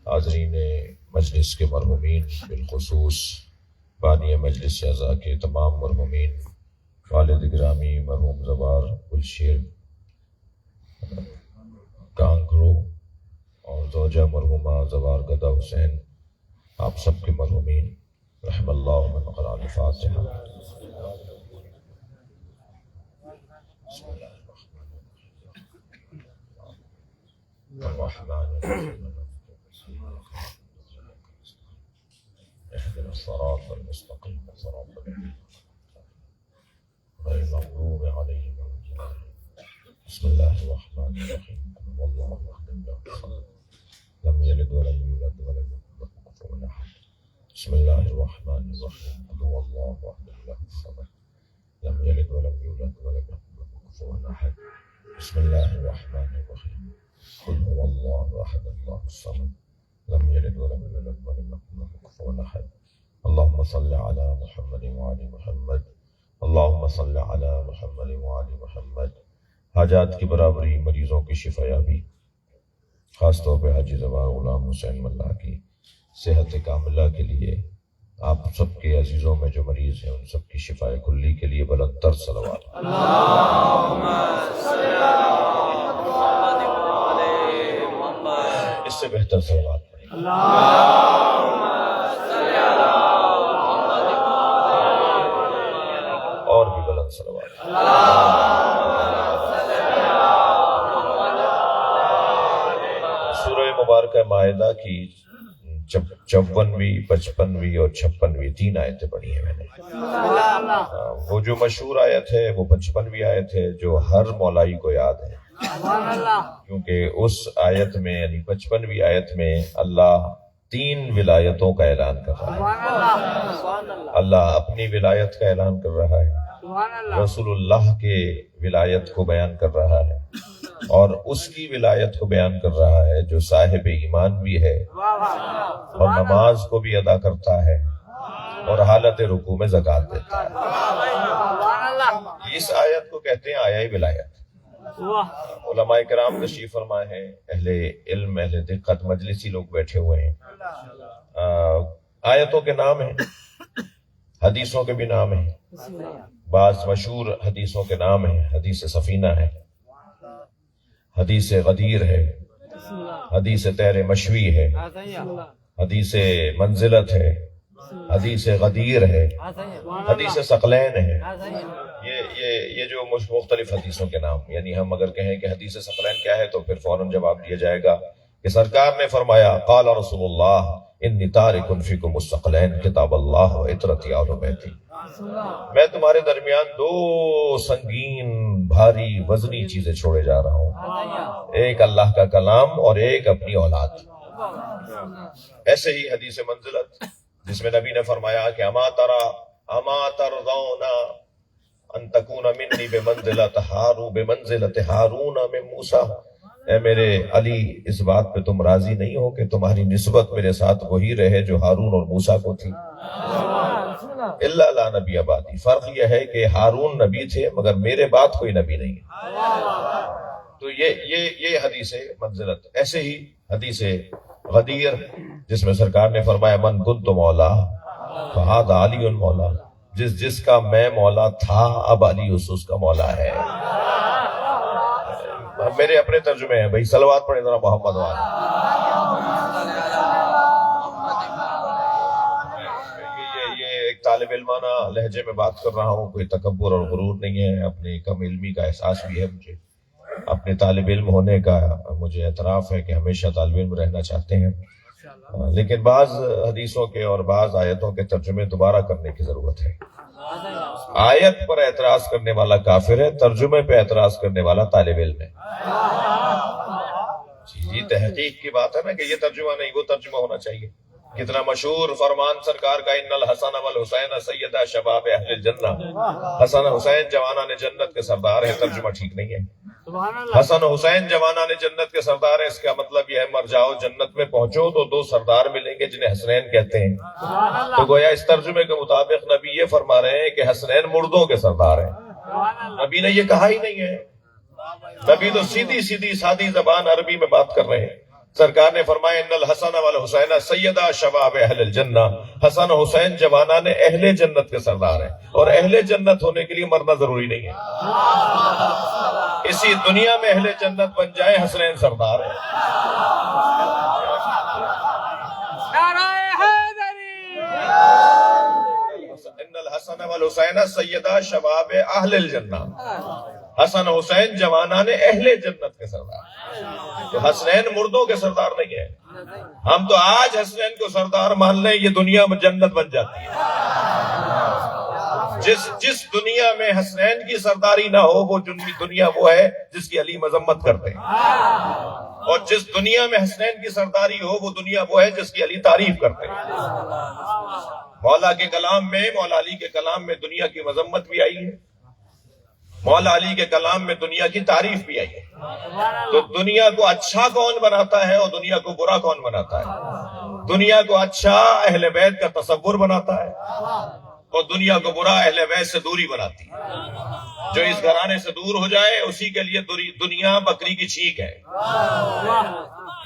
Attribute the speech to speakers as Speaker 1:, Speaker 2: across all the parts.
Speaker 1: حاضرین مجلس کے مرحومین، بالخصوص بانی مجلس اعضاء کے تمام مرحومین، والد گرامی مرحوم زوار گلشیر کانکرو اور زوجہ مرحومہ زوار گدا حسین، آپ سب کے مرحومین، رحم اللہ من قرأ الفاتحہ۔ بسم اللہ الرحمن الرحیم، اهدنا الصراط المستقیم صراط الذین غیر المغضوب علیہم ولا الضالین۔ بسم اللہ الرحمن الرحیم، قل هو اللہ احد اللہ الصمد لم یلد ولم یولد ولم یکن له کفوا احد۔ بسم اللہ الرحمن الرحیم، قل هو اللہ احد اللہ الصمد لم یلد ولم یولد ولم یکن له کفوا احد۔ بسم اللہ الرحمن الرحیم، قل هو اللہ احد اللہ الصمد لم یلد ولم یولد ولم یکن له کفوا احد۔ اللہم صل علی محمد وعلی محمد، اللہم صل علی محمد وعلی محمد۔ حاجات کی برابری، مریضوں کی شفا یابی، خاص طور پہ حاجی زوار غلام حسین ملا کی صحت کاملہ کے لیے، آپ سب کے عزیزوں میں جو مریض ہیں ان سب کی شفا کلی کے لیے بلند تر صلوات۔
Speaker 2: اللہم صل علی محمد وعلی محمد۔
Speaker 1: اس سے بہتر صلوات پڑھیں۔
Speaker 2: اللہم صل علی محمد وعلی محمد۔
Speaker 1: اور بھی بلند صلوات۔ سورہ مبارکہ مائدہ کی 54ویں، 55ویں اور 56ویں 3 آیتیں پڑھی ہیں میں نے۔ وہ جو مشہور آیت ہے وہ 55ویں آیت ہے جو ہر مولائی کو یاد ہے، کیونکہ اس آیت میں یعنی 55ویں آیت میں اللہ 3 ولایتوں کا اعلان کر رہا ہے۔ اللہ اپنی ولایت کا اعلان کر رہا ہے، رسول اللہ کے ولایت کو بیان کر رہا ہے، اور اس کی ولایت کو بیان کر رہا ہے جو صاحب ایمان بھی ہے اور نماز کو بھی ادا کرتا ہے اور حالت رکوع میں زکوٰۃ دیتا ہے۔ اس آیت کو کہتے ہیں آیہ ولایت۔ علماء کرام تشریف فرما ہے، اہل علم، اہل دقت، مجلسی لوگ بیٹھے ہوئے ہیں۔ آیتوں کے نام ہیں، حدیثوں کے بھی نام ہیں، بعض مشہور حدیثوں کے نام ہیں۔ حدیث سفینہ ہے، حدیث غدیر ہے، حدیث تیر مشوی ہے، حدیث منزلت ہے، حدیث غدیر ہے، حدیث ثقلین ہے۔ یہ جو مختلف حدیثوں کے نام، یعنی ہم اگر کہیں کہ حدیث ثقلین کیا ہے تو پھر فوراً جواب دیا جائے گا کہ سرکار نے فرمایا قال رسول اللہ انی تارک فیکم الثقلین کتاب اللہ و عطرتی آل بیتی۔ میں تمہارے درمیان 2 سنگین بھاری وزنی چیزیں چھوڑے جا رہا ہوں، ایک اللہ کا کلام اور ایک اپنی اولاد۔ ایسے ہی حدیث منزلت جس میں نبی نے فرمایا کہ اما ترضون ان تکون منی بمنزلت ہارون من موسیٰ، اے میرے علی اس بات پہ تم راضی نہیں ہو کہ تمہاری نسبت میرے ساتھ وہی رہے جو ہارون اور موسیٰ کو تھی؟ الا لا نبی بعدی، فرق یہ ہے کہ ہارون نبی تھے مگر میرے بعد کوئی نبی نہیں ہے۔ تو یہ حدیث منزلت۔ ایسے ہی حدیث غدیر جس میں سرکار نے فرمایا من کنت مولا فہذا علی مولا، جس کا میں مولا تھا اب علی اس کا مولا ہے۔ میرے اپنے ترجمے ہیں، بھائی صلوات پڑھیں ذرا محمد وعلی۔ یہ ایک طالب علمانہ لہجے میں بات کر رہا ہوں، کوئی تکبر اور غرور نہیں ہے، اپنے کم علمی کا احساس بھی ہے مجھے، اپنے طالب علم ہونے کا مجھے اعتراف ہے کہ ہمیشہ طالب علم رہنا چاہتے ہیں، لیکن بعض حدیثوں کے اور بعض آیتوں کے ترجمے دوبارہ کرنے کی ضرورت ہے۔ آیت پر اعتراض کرنے والا کافر ہے، ترجمے پہ اعتراض کرنے والا طالب علم ہے۔ جی تحقیق کی بات ہے نا کہ یہ ترجمہ نہیں وہ ترجمہ ہونا چاہیے۔ کتنا مشہور فرمان سرکار کا ان الحسن والحسین سیدہ شباب اہل الجنہ، حسن حسین جوانان جنت کے سردار ہیں، ترجمہ ٹھیک نہیں ہے۔ حسن حسین جوانان جنت کے سردار ہیں، اس کا مطلب یہ ہے مر جاؤ جنت میں پہنچو تو 2 سردار ملیں گے جنہیں حسنین کہتے ہیں۔ تو گویا اس ترجمے کے مطابق نبی یہ فرما رہے ہیں کہ حسنین مردوں کے سردار ہیں، نبی نے یہ کہا ہی نہیں ہے۔ نبی تو سیدھی سادی زبان عربی میں بات کر رہے ہیں، سرکار نے فرمایا ان الحسن والحسین سیدہ شباب اہل الجنہ، حسن و حسین جوانان اہل جنت کے سردار ہیں، اور اہل جنت ہونے کے لیے مرنا ضروری نہیں ہے، اسی دنیا میں اہل جنت بن جائے حسنین سردار ہیں۔ ان الحسن والحسین سیدہ شباب اہل الجنہ، حسن و حسین جوانان اہل جنت کے سردار، تو حسنین مردوں کے سردار نہیں ہے۔ ہم تو آج حسنین کو سردار مان لیں، یہ دنیا میں جنت بن جاتی ہے۔ جس دنیا میں حسنین کی سرداری نہ ہو، وہ دنیا وہ ہے جس کی علی مذمت کرتے ہیں، اور جس دنیا میں حسنین کی سرداری ہو، وہ دنیا وہ ہے جس کی علی تعریف کرتے ہیں۔ مولا کے کلام میں، مولا علی کے کلام میں دنیا کی مذمت بھی آئی ہے، مولا علی کے کلام میں دنیا کی تعریف بھی آئی ہے۔ تو دنیا کو اچھا کون بناتا ہے اور دنیا کو برا کون بناتا ہے؟ دنیا کو اچھا اہل بیت کا تصور بناتا ہے، اور دنیا کو برا اہل بیت سے دوری بناتی ہے۔ جو اس گھرانے سے دور ہو جائے اسی کے لیے دنیا بکری کی چھینک ہے،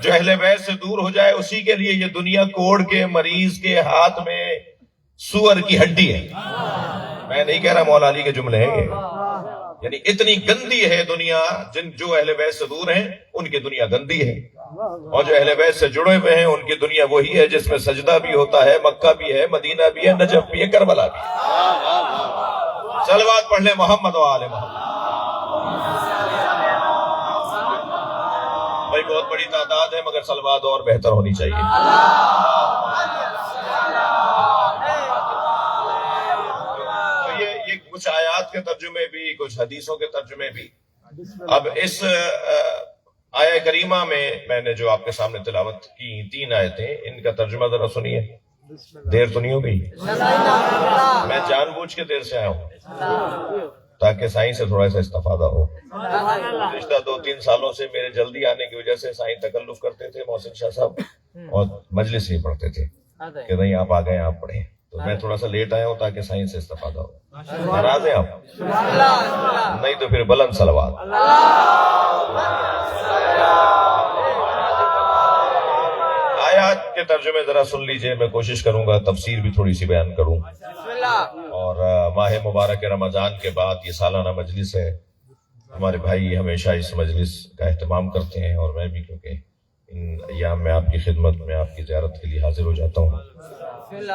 Speaker 1: جو اہل بیت سے دور ہو جائے اسی کے لیے یہ دنیا کوڑ کے مریض کے ہاتھ میں سور کی ہڈی ہے۔ میں نہیں کہہ رہا، مولا علی کے جملے ہیں یہ، یعنی اتنی گندی ہے دنیا۔ جو اہل بیت سے دور ہیں ان کی دنیا گندی ہے، اور جو اہل بیت سے جڑے ہوئے ہیں ان کی دنیا وہی ہے جس میں سجدہ بھی ہوتا ہے، مکہ بھی ہے، مدینہ بھی ہے، نجف بھی ہے، کربلا بھی ہے۔ صلوات پڑھ لیں محمد و آل محمد۔ بھائی بہت بڑی تعداد ہے مگر صلوات اور بہتر ہونی چاہیے۔ کچھ آیات کے ترجمے بھی، کچھ حدیثوں کے ترجمے بھی۔ اب اس آیہ کریمہ میں نے جو آپ کے سامنے تلاوت کی 3 آیتیں، ان کا ترجمہ ذرا سنیے۔ دیر تو نہیں ہو گئی؟ میں جان بوجھ کے دیر سے آیا ہوں تاکہ سائیں سے تھوڑا سا استفادہ ہو۔ پچھلے 2-3 سالوں سے میرے جلدی آنے کی وجہ سے سائیں تکلف کرتے تھے، محسن شاہ صاحب، اور مجلس ہی پڑھتے تھے کہ نہیں آپ آ گئے آپ پڑھیں، تو میں تھوڑا سا لیٹ آیا ہوں تاکہ سائیں سے استفادہ ہو۔ ناراض ہیں آپ؟ نہیں تو پھر بلند صلوات۔ آیات کے ترجمے ذرا سن لیجئے، میں کوشش کروں گا تفسیر بھی تھوڑی سی بیان کروں۔ اور ماہ مبارک رمضان کے بعد یہ سالانہ مجلس ہے، ہمارے بھائی ہمیشہ اس مجلس کا اہتمام کرتے ہیں، اور میں بھی کیونکہ ان ایام میں آپ کی خدمت میں آپ کی زیارت کے لیے حاضر ہو جاتا ہوں۔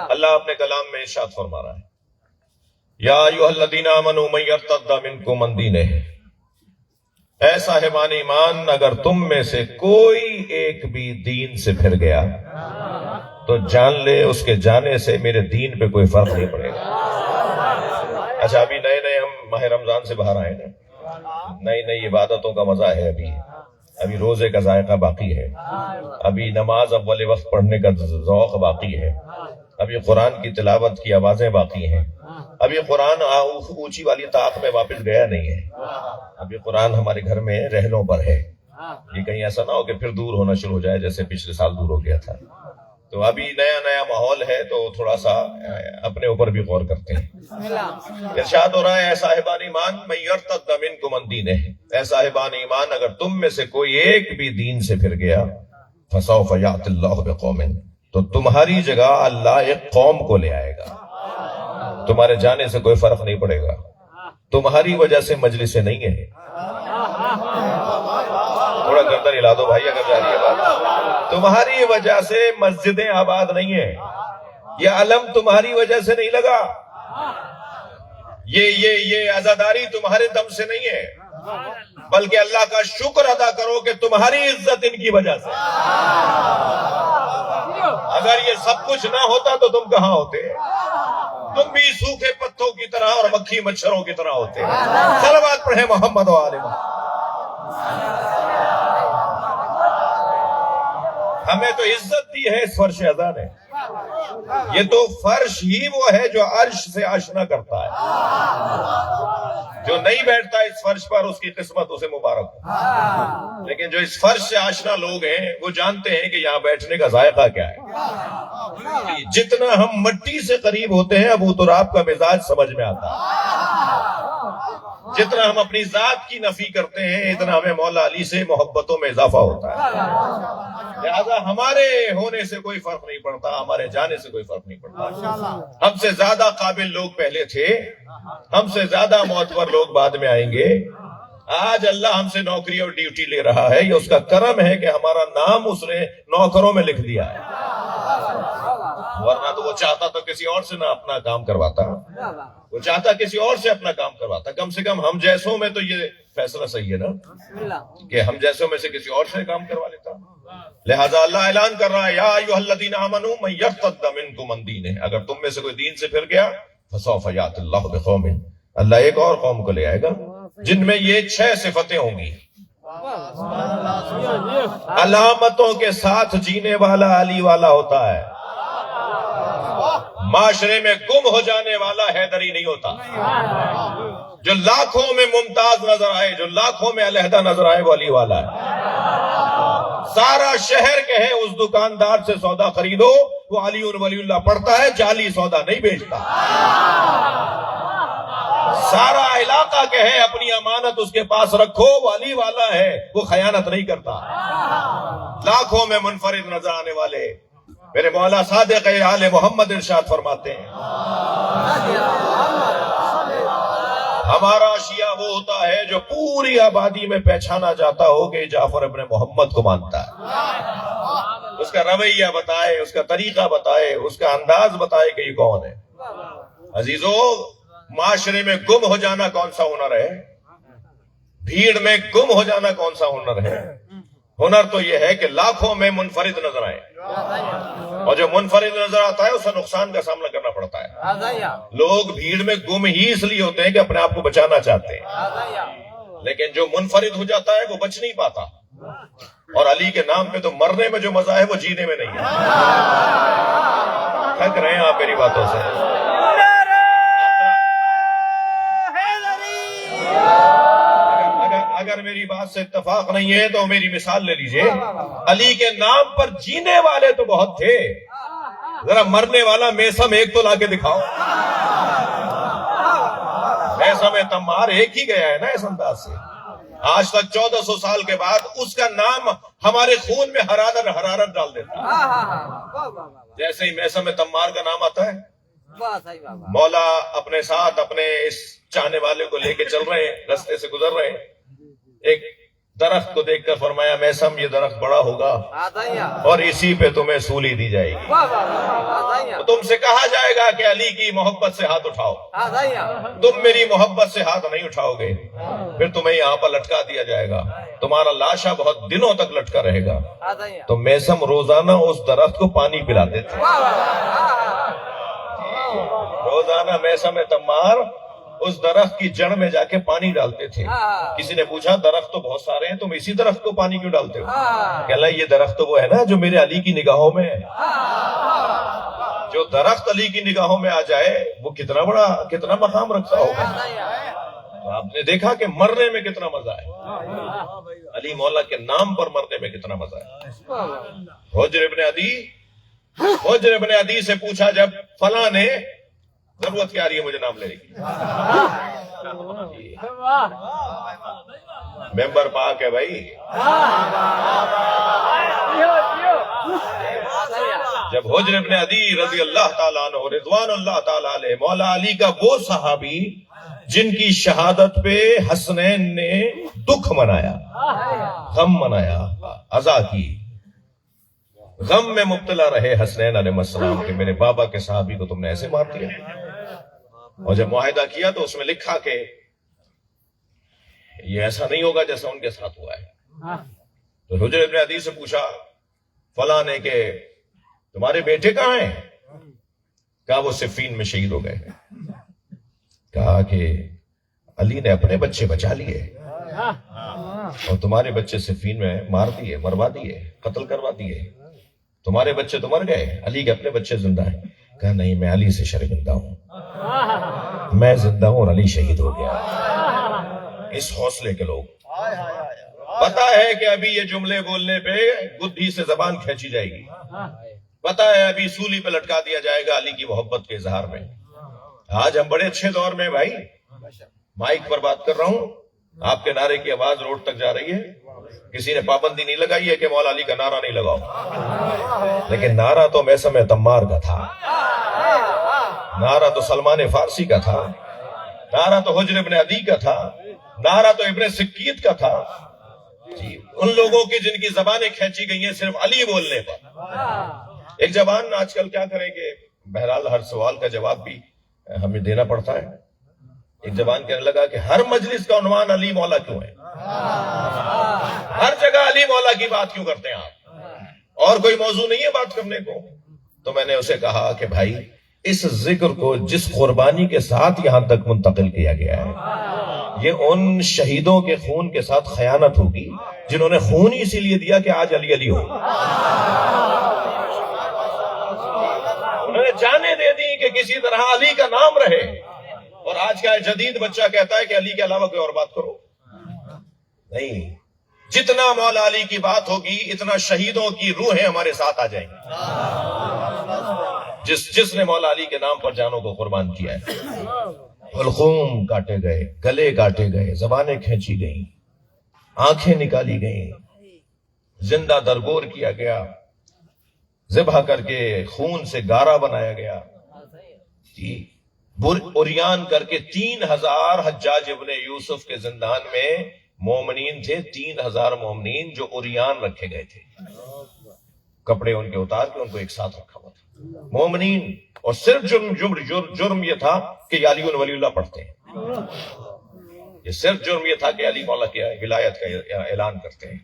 Speaker 1: اللہ اپنے کلام میں ارشاد فرما رہا ہے، یا ایھا الذین آمنوا من یرتد منکم عن دینہ، اے صاحبان ایمان اگر تم میں سے کوئی ایک بھی دین سے پھر گیا تو جان لے اس کے جانے سے میرے دین پہ کوئی فرق نہیں پڑے گا۔ اچھا ابھی نئے ہم ماہ رمضان سے باہر آئے نا، نئی عبادتوں کا مزہ ہے، ابھی روزے کا ذائقہ باقی ہے، ابھی نماز اول وقت پڑھنے کا ذوق باقی ہے، ابھی قرآن کی تلاوت کی آوازیں باقی ہیں، ابھی قرآن اونچی والی طاق میں واپس گیا نہیں ہے، ابھی قرآن ہمارے گھر میں رحلوں پر ہے۔ یہ کہیں ایسا نہ ہو کہ پھر دور ہونا شروع ہو جائے جیسے پچھلے سال دور ہو گیا تھا۔ تو ابھی نیا ماحول ہے تو تھوڑا سا اپنے اوپر بھی غور کرتے ہیں۔ ارشاد ہو رہا ہے، اے صاحبان ایمان من یرتد منکم عن دینہ، اے صاحبان ایمان اگر تم میں سے کوئی ایک بھی دین سے پھر گیا، فسوف یأتی اللہ بقوم، تو تمہاری جگہ اللہ ایک قوم کو لے آئے گا، تمہارے جانے سے کوئی فرق نہیں پڑے گا، تمہاری وجہ سے مجلسیں نہیں ہیں۔ تھوڑا گردن ہلا دو بھائی اگر جا رہی ہے بات۔ تمہاری وجہ سے مسجدیں آباد نہیں ہیں، یہ علم تمہاری وجہ سے نہیں لگا، یہ عزاداری تمہارے دم سے نہیں ہے، بلکہ اللہ کا شکر ادا کرو کہ تمہاری عزت ان کی وجہ سے۔ اگر یہ سب کچھ نہ ہوتا تو تم کہاں ہوتے؟ تم بھی سوکھے پتوں کی طرح اور مکھی مچھروں کی طرح ہوتے۔ صلوات پڑھیں محمد و آل محمد۔ ہمیں تو عزت دی ہے اس فرش اذان نے، یہ تو فرش ہی وہ ہے جو عرش سے آشنا کرتا ہے، جو نہیں بیٹھتا اس فرش پر اس کی قسمت اسے مبارک ہو، لیکن جو اس فرش سے آشنا لوگ ہیں وہ جانتے ہیں کہ یہاں بیٹھنے کا ذائقہ کیا ہے۔ جتنا ہم مٹی سے قریب ہوتے ہیں ابو تراب کا مزاج سمجھ میں آتا ہے۔ جتنا ہم اپنی ذات کی نفی کرتے ہیں اتنا ہمیں مولا علی سے محبتوں میں اضافہ ہوتا ہے. لہذا ہمارے ہونے سے کوئی فرق نہیں پڑتا، ہمارے جانے سے کوئی فرق نہیں پڑتا. ہم سے زیادہ قابل لوگ پہلے تھے، ہم سے زیادہ معتبر لوگ بعد میں آئیں گے. آج اللہ ہم سے نوکری اور ڈیوٹی لے رہا ہے، یہ اس کا کرم ہے کہ ہمارا نام اس نے نوکروں میں لکھ دیا ہے، ورنہ تو وہ چاہتا تو کسی اور سے نہ اپنا کام کرواتا، وہ چاہتا کسی اور سے اپنا کام کرواتا. کم سے کم ہم جیسوں میں تو یہ فیصلہ صحیح ہے نا کہ ہم جیسوں میں سے کسی اور سے کام کروا لیتا. لہذا اللہ اعلان کر رہا ہے یا ایھا الذین آمنوا من یرتد منکم عن دینہ، اگر تم میں سے کوئی دین سے پھر گیا فسوف یأتی اللہ بقوم، اللہ ایک اور قوم کو لے آئے گا جن میں یہ 6 صفتیں ہوں گی. علامتوں کے ساتھ جینے والا علی والا ہوتا ہے. معاشرے میں گم ہو جانے والا حیدری نہیں ہوتا. جو لاکھوں میں ممتاز نظر آئے، جو لاکھوں میں علیحدہ نظر آئے، وہ علی والا ہے. سارا شہر کہے اس دکاندار سے سودا خریدو، وہ علی ولی اللہ پڑھتا ہے، جعلی سودا نہیں بیچتا. سارا علاقہ کہے اپنی امانت اس کے پاس رکھو، وہ علی والا ہے، وہ خیانت نہیں کرتا. لاکھوں میں منفرد نظر آنے والے میرے مولا صادق آل محمد ارشاد فرماتے ہیں ہمارا شیعہ وہ ہوتا ہے جو پوری آبادی میں پہچانا جاتا ہو کہ جعفر ابن محمد کو مانتا ہے. اس کا رویہ بتائے، اس کا طریقہ بتائے، اس کا انداز بتائے کہ یہ کون ہے. عزیزو، معاشرے میں گم ہو جانا کون سا ہنر ہے؟ بھیڑ میں گم ہو جانا کون سا ہنر ہے؟ ہنر تو یہ ہے کہ لاکھوں میں منفرد نظر آئے، اور جو منفرد نظر آتا ہے اسے نقصان کا سامنا کرنا پڑتا ہے. لوگ بھیڑ میں گم ہی اس لیے ہوتے ہیں کہ اپنے آپ کو بچانا چاہتے ہیں، لیکن جو منفرد ہو جاتا ہے وہ بچ نہیں پاتا. اور علی کے نام پہ تو مرنے میں جو مزہ ہے وہ جینے میں نہیں ہے. تھک رہے ہیں آپ میری باتوں سے؟ اگر میری بات سے اتفاق نہیں ہے تو میری مثال لے لیجئے. علی کے نام پر جینے والے تو بہت تھے، ذرا مرنے والا میسم ایک تو لا کے دکھاؤ. میسم تمار ایک ہی گیا ہے نا اس انداز سے. آج تک 1400 سال کے بعد اس کا نام ہمارے خون میں حرارت ڈال دیتا ہے. جیسے ہی میسم تمار کا نام آتا ہے، مولا اپنے ساتھ اپنے اس چاہنے والے کو لے کے چل رہے ہیں، رستے سے گزر رہے ہیں. ایک درخت کو دیکھ کر فرمایا میسم یہ درخت بڑا ہوگا اور اسی پہ تمہیں سولی دی جائے گی. تو تم سے کہا جائے گا کہ علی کی محبت سے ہاتھ اٹھاؤ، تم میری محبت سے ہاتھ نہیں اٹھاؤ گے، پھر تمہیں یہاں پر لٹکا دیا جائے گا، تمہارا لاشا بہت دنوں تک لٹکا رہے گا. تو میسم روزانہ اس درخت کو پانی پلاتے تھے. روزانہ میسم تمار اس درخت کی جڑ میں جا کے پانی ڈالتے تھے. کسی نے پوچھا درخت تو بہت سارے ہیں، تم اسی درخت کو پانی کیوں ڈالتے ہو؟ کہ اللہ یہ درخت تو وہ ہے نا جو میرے علی کی نگاہوں میں ہے. جو درخت علی کی نگاہوں میں آ جائے وہ کتنا مقام رکھتا ہوگا. آپ نے دیکھا کہ مرنے میں کتنا مزہ ہے، علی مولا کے نام پر مرنے میں کتنا مزہ ہے. حجر ابن عدی سے پوچھا جب فلاں نے، ضرورت کیا رہی ہے مجھے نام لینے کی، ممبر پاک ہے بھائی. جب حجر ابن عدی رضی اللہ تعالیٰ عنہ رضوان اللہ تعالیٰ علیہ مولا علی کا وہ صحابی جن کی شہادت پہ حسنین نے دکھ منایا، غم منایا، عزا کی، غم میں مبتلا رہے حسنین علیہ السلام کہ میرے بابا کے صحابی کو تم نے ایسے مار دیا. اور جب معاہدہ کیا تو اس میں لکھا کہ یہ ایسا نہیں ہوگا جیسا ان کے ساتھ ہوا ہے. تو حجر ابن عدی سے پوچھا فلاں نے کہ تمہارے بیٹے کہاں ہیں؟ کہا وہ صفین میں شہید ہو گئے. کہا کہ علی نے اپنے بچے بچا لیے اور تمہارے بچے صفین میں مار دیے، مروا دیے، قتل کروا دیے. تمہارے بچے تو مر گئے، علی کے اپنے بچے زندہ ہیں. کہا نہیں، میں علی سے شرمندہ ہوں، میں زندہ ہوں اور علی شہید ہو گیا. اس حوصلے کے لوگ، پتا ہے کہ ابھی یہ جملے بولنے پہ گدھی سے زبان کھینچی جائے گی، پتا ہے ابھی سولی پہ لٹکا دیا جائے گا علی کی محبت کے اظہار میں. آج ہم بڑے اچھے دور میں بھائی، مائک پر بات کر رہا ہوں، آپ کے نعرے کی آواز روڈ تک جا رہی ہے، کسی نے پابندی نہیں لگائی ہے کہ مولا علی کا نعرہ نہیں لگاؤ، لیکن نعرہ تو میثم تمار کا تھا، نعرہ تو سلمان فارسی کا تھا، نعرہ تو حجر ابن عدی کا تھا، نعرہ تو ابن سکیت کا تھا، جی ان لوگوں کی جن کی زبانیں کھینچی گئی ہیں صرف علی بولنے پر۔ ایک جوان آج کل کیا کریں کہ بہرحال ہر سوال کا جواب بھی ہمیں دینا پڑتا ہے، ایک جوان کہنے لگا کہ ہر مجلس کا عنوان علی مولا کیوں ہے، ہر جگہ علی مولا کی بات کیوں کرتے ہیں آپ، اور کوئی موضوع نہیں ہے بات کرنے کو؟ تو میں نے اسے کہا کہ بھائی اس ذکر کو جس قربانی کے ساتھ یہاں تک منتقل کیا گیا ہے، یہ ان شہیدوں کے خون کے ساتھ خیانت ہوگی جنہوں نے خون ہی اسی لیے دیا کہ آج علی علی ہو، انہوں نے جانیں دے دی کہ کسی طرح علی کا نام رہے، اور آج کا جدید بچہ کہتا ہے کہ علی کے علاوہ کوئی اور بات کرو، نہیں، جتنا مولا علی کی بات ہوگی اتنا شہیدوں کی روحیں ہمارے ساتھ آ جائیں گی، جس نے مولا علی کے نام پر جانوں کو قربان کیا ہے۔ حلقوم کاٹے گئے، گلے کاٹے گئے، زبانیں کھینچی گئیں، آنکھیں نکالی گئیں، زندہ درگور کیا گیا، ذبح کر کے خون سے گارا بنایا گیا، جی اوریان کر کے 3000 حجاج ابن یوسف کے زندان میں مومنین تھے، 3000 مومنین جو اوریان رکھے گئے تھے، کپڑے ان کے اتار کے ان کو ایک ساتھ رکھا ہوا تھا مومنین، اور صرف جرم یہ تھا کہ یا علی ولی اللہ پڑھتے ہیں، یہ صرف جرم یہ تھا کہ علی مولا کی ولایت کا اعلان کرتے ہیں،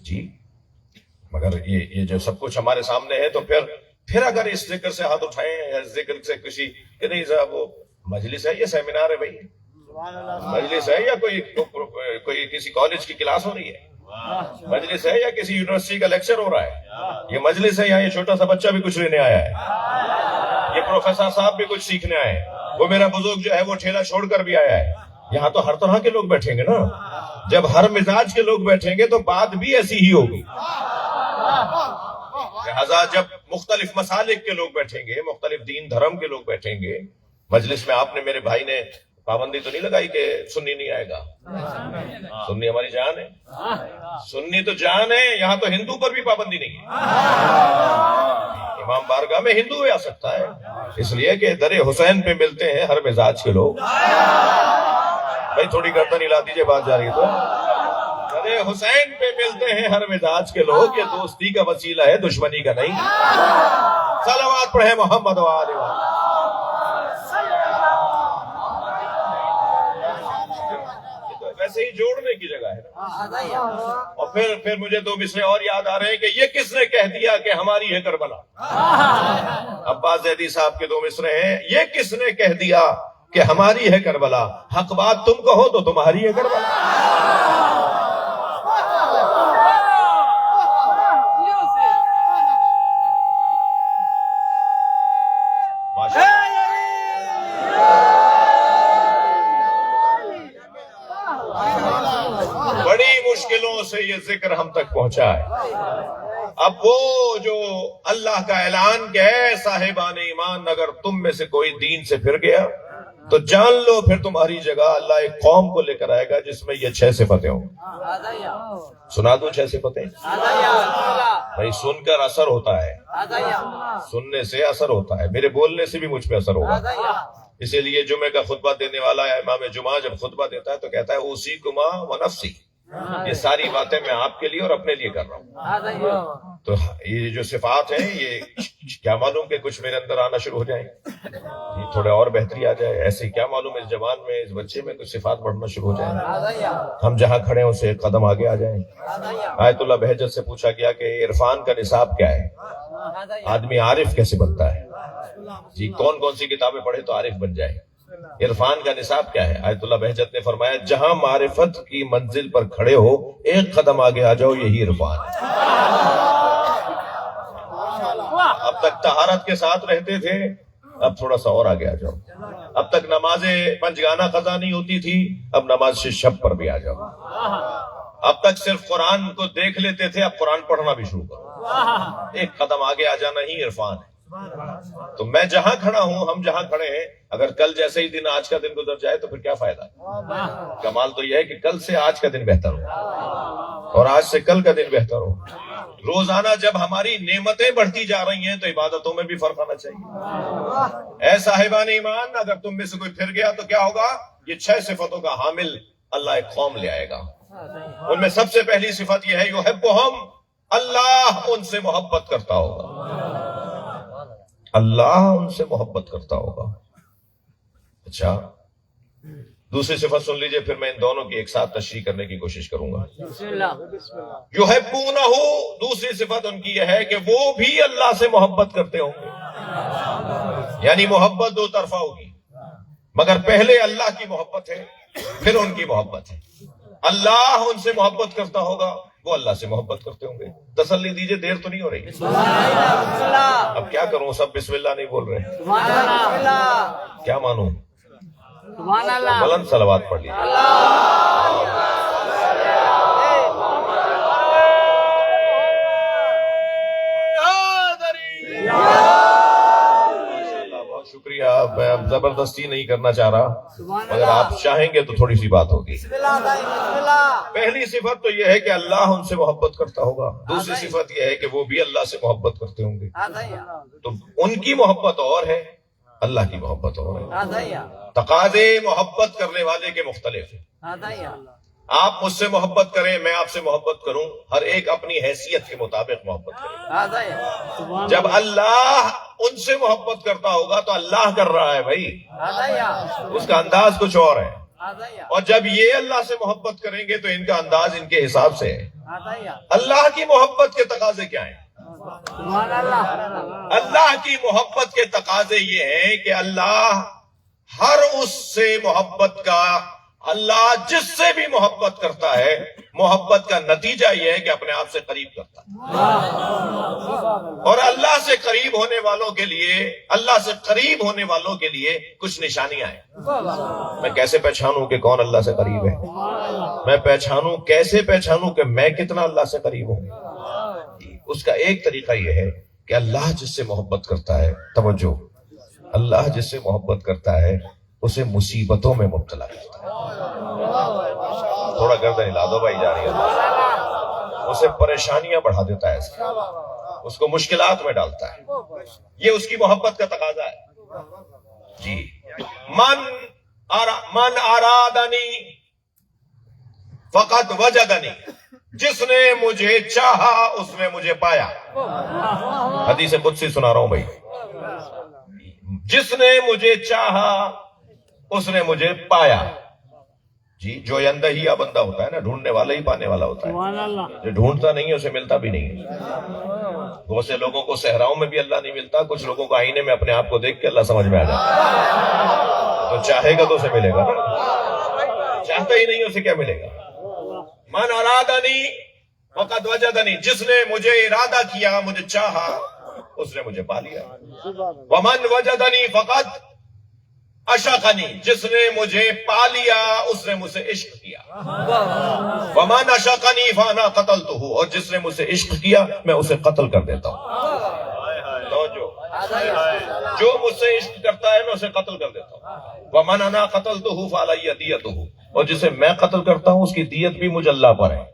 Speaker 1: جی مگر یہ جو سب کچھ ہمارے سامنے ہے، تو پھر اگر اس ذکر سے ہاتھ اٹھائیں یا اس ذکر سے کسی کہ نہیں صاحب وہ مجلس ہے، یہ سیمینار ہے بھائی، مجلس ہے یا کوئی کسی کالج کی کلاس ہو رہی ہے، مجلس ہے یا کسی یونیورسٹی کا لیکچر ہو رہا ہے، یہ مجلس ہے یا یہ چھوٹا سا بچہ بھی کچھ لینے آیا ہے، یہ پروفیسر صاحب بھی کچھ سیکھنے آئے ہیں، وہ میرا بزرگ جو ہے وہ ٹھیلا چھوڑ کر بھی آیا ہے، یہاں تو ہر طرح کے لوگ بیٹھیں گے نا، جب ہر مزاج کے لوگ بیٹھیں گے تو بات بھی ایسی ہی ہوگی، لہذا جب مختلف مسالک کے لوگ بیٹھیں گے، مختلف دین دھرم کے لوگ بیٹھیں گے مجلس میں، آپ نے میرے بھائی نے پابندی تو نہیں لگائی کہ سنی نہیں آئے گا، سنی ہماری جان ہے، سنی تو جان ہے، یہاں تو ہندو پر بھی پابندی نہیں ہے، امام بارگاہ میں ہندو بھی آ سکتا ہے، اس لیے کہ در حسین پہ ملتے ہیں ہر مزاج کے لوگ، بھائی تھوڑی گردن ہلا دیجئے، بات جا رہی ہے تو در حسین پہ ملتے ہیں ہر مزاج کے لوگ، یہ دوستی کا وسیلہ ہے، دشمنی کا نہیں، صلوات پڑھیں محمد و آلہ وسلم۔ ویسے ہی جوڑنے کی جگہ ہے نا، اور پھر مجھے دو مصرے اور یاد آ رہے ہیں کہ یہ کس نے کہہ دیا کہ ہماری ہے کربلا، عباس زیدی صاحب کے دو مصرے ہیں، یہ کس نے کہہ دیا کہ ہماری ہے کربلا، حق بات تم کہو تو تمہاری ہے کربلا۔ بڑی مشکلوں سے یہ ذکر ہم تک پہنچا ہے، اب وہ جو اللہ کا اعلان کہ اے صاحبان ایمان اگر تم میں سے کوئی دین سے پھر گیا تو جان لو پھر تمہاری جگہ اللہ ایک قوم کو لے کر آئے گا جس میں یہ 6 صفتیں ہوں۔ سنا دو 6 صفتیں، بھائی سن کر اثر ہوتا ہے، سننے سے اثر ہوتا ہے، میرے بولنے سے بھی مجھ پہ اثر ہوگا، اسی لیے جمعے کا خطبہ دینے والا ہے امام جمعہ جب خطبہ دیتا ہے تو کہتا ہے اوصیکما ونفسی، یہ ساری باتیں میں آپ کے لیے اور اپنے لیے کر رہا ہوں، تو یہ جو صفات ہیں یہ کیا معلوم کہ کچھ میرے اندر آنا شروع ہو جائیں، یہ تھوڑے اور بہتری آ جائے، ایسے کیا معلوم اس جوان میں اس بچے میں کچھ صفات بڑھنا شروع ہو جائیں، ہم جہاں کھڑے ہیں اسے ایک قدم آگے آ جائیں۔ آیت اللہ بہجت سے پوچھا گیا کہ عرفان کا نصاب کیا ہے، آدمی عارف کیسے بنتا ہے، جی کون سی کتابیں پڑھے تو عارف بن جائے، عرفان کا نصاب کیا ہے؟ آیت اللہ بہجت نے فرمایا جہاں معرفت کی منزل پر کھڑے ہو ایک قدم آگے آ جاؤ، یہی عرفان ہے۔ اب تک طہارت کے ساتھ رہتے تھے، اب تھوڑا سا اور آگے آ جاؤ، اب تک نمازیں پنجگانہ قضا نہیں ہوتی تھی، اب نماز شب پر بھی آ جاؤ، اب تک صرف قرآن کو دیکھ لیتے تھے، اب قرآن پڑھنا بھی شروع کرو، ایک قدم آگے آ جانا ہی عرفان ہے۔ تو میں جہاں کھڑا ہوں، ہم جہاں کھڑے ہیں، اگر کل جیسے ہی دن آج کا دن گزر جائے تو پھر کیا فائدہ؟ کمال تو یہ ہے کہ کل سے آج کا دن بہتر ہو اور آج سے کل کا دن بہتر ہو۔ روزانہ جب ہماری نعمتیں بڑھتی جا رہی ہیں تو عبادتوں میں بھی فرق آنا چاہیے۔ اے صاحبان ایمان، اگر تم میں سے کوئی پھر گیا تو کیا ہوگا؟ یہ 6 صفتوں کا حامل اللہ ایک قوم لے آئے گا۔ ان میں سب سے پہلی صفت یہ ہے یحبہم، اللہ ان سے محبت کرتا ہوگا، اللہ ان سے محبت کرتا ہوگا۔ اچھا، دوسری صفت سن لیجئے، پھر میں ان دونوں کی ایک ساتھ تشریح کرنے کی کوشش کروں گا۔ یحبونہ، دوسری صفت ان کی یہ ہے کہ وہ بھی اللہ سے محبت کرتے ہوں گے، یعنی محبت دو طرفہ ہوگی، مگر پہلے اللہ کی محبت ہے پھر ان کی محبت ہے۔ اللہ ان سے محبت کرتا ہوگا، وہ اللہ سے محبت کرتے ہوں گے۔ تسلی دیجئے، دیر تو نہیں ہو رہی؟ اب کیا کروں، سب بسم اللہ نہیں بول رہے، کیا مانوں؟ بلند صلوات پڑھ لیجیے۔ بہت شکریہ، میں اب زبردستی نہیں کرنا چاہ رہا، اگر آپ چاہیں گے تو تھوڑی سی بات ہوگی۔ پہلی صفت تو یہ ہے کہ اللہ ان سے محبت کرتا ہوگا، دوسری صفت یہ ہے کہ وہ بھی اللہ سے محبت کرتے ہوں گے۔ تو ان کی محبت اور ہے، اللہ کی محبت اور ہے۔ تقاضے محبت کرنے والے کے مختلف ہیں۔ آپ مجھ سے محبت کریں، میں آپ سے محبت کروں، ہر ایک اپنی حیثیت کے مطابق محبت کرے۔ جب اللہ ان سے محبت کرتا ہوگا تو اللہ کر رہا ہے بھائی، اس کا انداز کچھ اور ہے، اور جب یہ اللہ سے محبت کریں گے تو ان کا انداز ان کے حساب سے ہے۔ اللہ کی محبت کے تقاضے کیا ہیں؟ اللہ کی محبت کے تقاضے یہ ہیں کہ اللہ ہر اس سے محبت کا، اللہ جس سے بھی محبت کرتا ہے، محبت کا نتیجہ یہ ہے کہ اپنے آپ سے قریب کرتا ہے، اور اللہ سے قریب ہونے والوں کے لیے، اللہ سے قریب ہونے والوں کے لیے کچھ نشانیاں ہیں۔ میں کیسے پہچانوں کہ کون اللہ سے قریب ہے؟ میں کیسے پہچانوں کہ میں کتنا اللہ سے قریب ہوں؟ اس کا ایک طریقہ یہ ہے کہ اللہ جس سے محبت کرتا ہے، توجہ، اللہ جس سے محبت کرتا ہے اسے مصیبتوں میں مبتلا کرتا ہے۔ تھوڑا گردن ہلا دو بھائی، جا رہی ہے، اسے پریشانیاں بڑھا دیتا ہے، اس کو مشکلات میں ڈالتا ہے، یہ اس کی محبت کا تقاضا ہے۔ جی، من ارادنی فقط وجدنی، جس نے مجھے چاہا اس نے مجھے پایا۔ حدیث قدسی سنا رہا ہوں بھائی، جس نے مجھے چاہا اس نے مجھے پایا۔ جی، جو اندہیا بندہ ہوتا ہے نا، ڈھونڈنے والا ہی پانے والا ہوتا ہے، جو ڈھونڈتا نہیں ہے اسے ملتا بھی نہیں ہے۔ بہت سے لوگوں کو صحراؤں میں بھی اللہ نہیں ملتا، کچھ لوگوں کو آئینے میں اپنے آپ کو دیکھ کے اللہ سمجھ میں آ جاتا ہے، تو چاہے گا تو اسے ملے گا، چاہتا ہی نہیں اسے کیا ملے گا؟ من ارادنی فقد وجدنی، جس نے مجھے ارادہ کیا، مجھے چاہا، اس نے مجھے پا لیا۔ ومن وجدنی فقد اشقنی، جس نے مجھے پا لیا اس نے مجھ سے عشق کیا۔ ومن اشقنی فانا قتلتہ، اور جس نے مجھ سے عشق کیا میں اسے قتل کر دیتا ہوں۔ جو مجھ سے عشق کرتا ہے میں اسے قتل کر دیتا ہوں۔ ومن انا قتلتہ فعلی دیتہ، اور جسے میں قتل کرتا ہوں اس کی دیت بھی مجھ اللہ پر ہے۔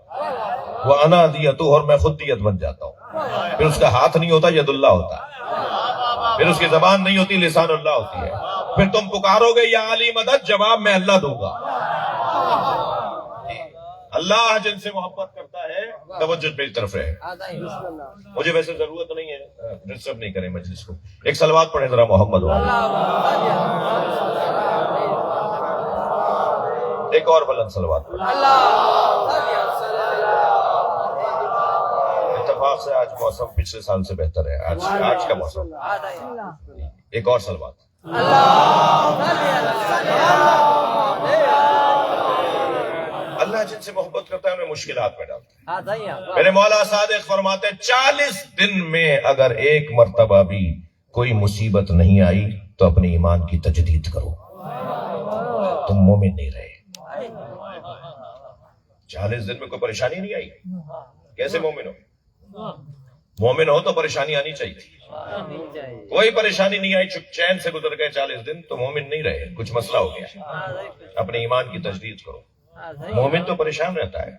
Speaker 1: وَأَنَا دِيَتُهُ، اور میں خود دیت بن جاتا ہوں۔ پھر اس کا ہاتھ نہیں ہوتا، ید اللہ ہوتا ہے، پھر اس کی زبان نہیں ہوتی، لسان اللہ ہوتی ہے۔ پھر تم پکارو گے یا علی مدد، جواب میں اللہ دوں گا۔ اللہ جن سے محبت کرتا ہے، توجہ میری طرف رہے۔ مجھے ویسے ضرورت نہیں ہے، ڈسٹرب نہیں کریں مجلس کو، ایک صلوات پڑھیں ذرا محمد والا، ایک اور بلند صلوات پڑھیں۔ اتفاق سے آج موسم پچھلے سال سے بہتر ہے، آج کا موسم۔ ایک اور صلوات۔ اللہ جن سے محبت کرتا ہے انہیں مشکلات میں ڈالتا ہے۔ میرے مولا صادق فرماتے ہیں 40 دن میں اگر ایک مرتبہ بھی کوئی مصیبت نہیں آئی تو اپنے ایمان کی تجدید کرو، تم مومن نہیں رہے۔ 40 دن میں کوئی پریشانی نہیں آئی، کیسے مومن ہو؟ مومن ہو تو پریشانی آنی چاہیے تھی، کوئی پریشانی نہیں آئی، چین سے گزر گئے 40 دن تو مومن نہیں رہے، کچھ مسئلہ ہو گیا۔ اپنے ایمان کی تجدید کرو۔ مومن تو پریشان رہتا ہے،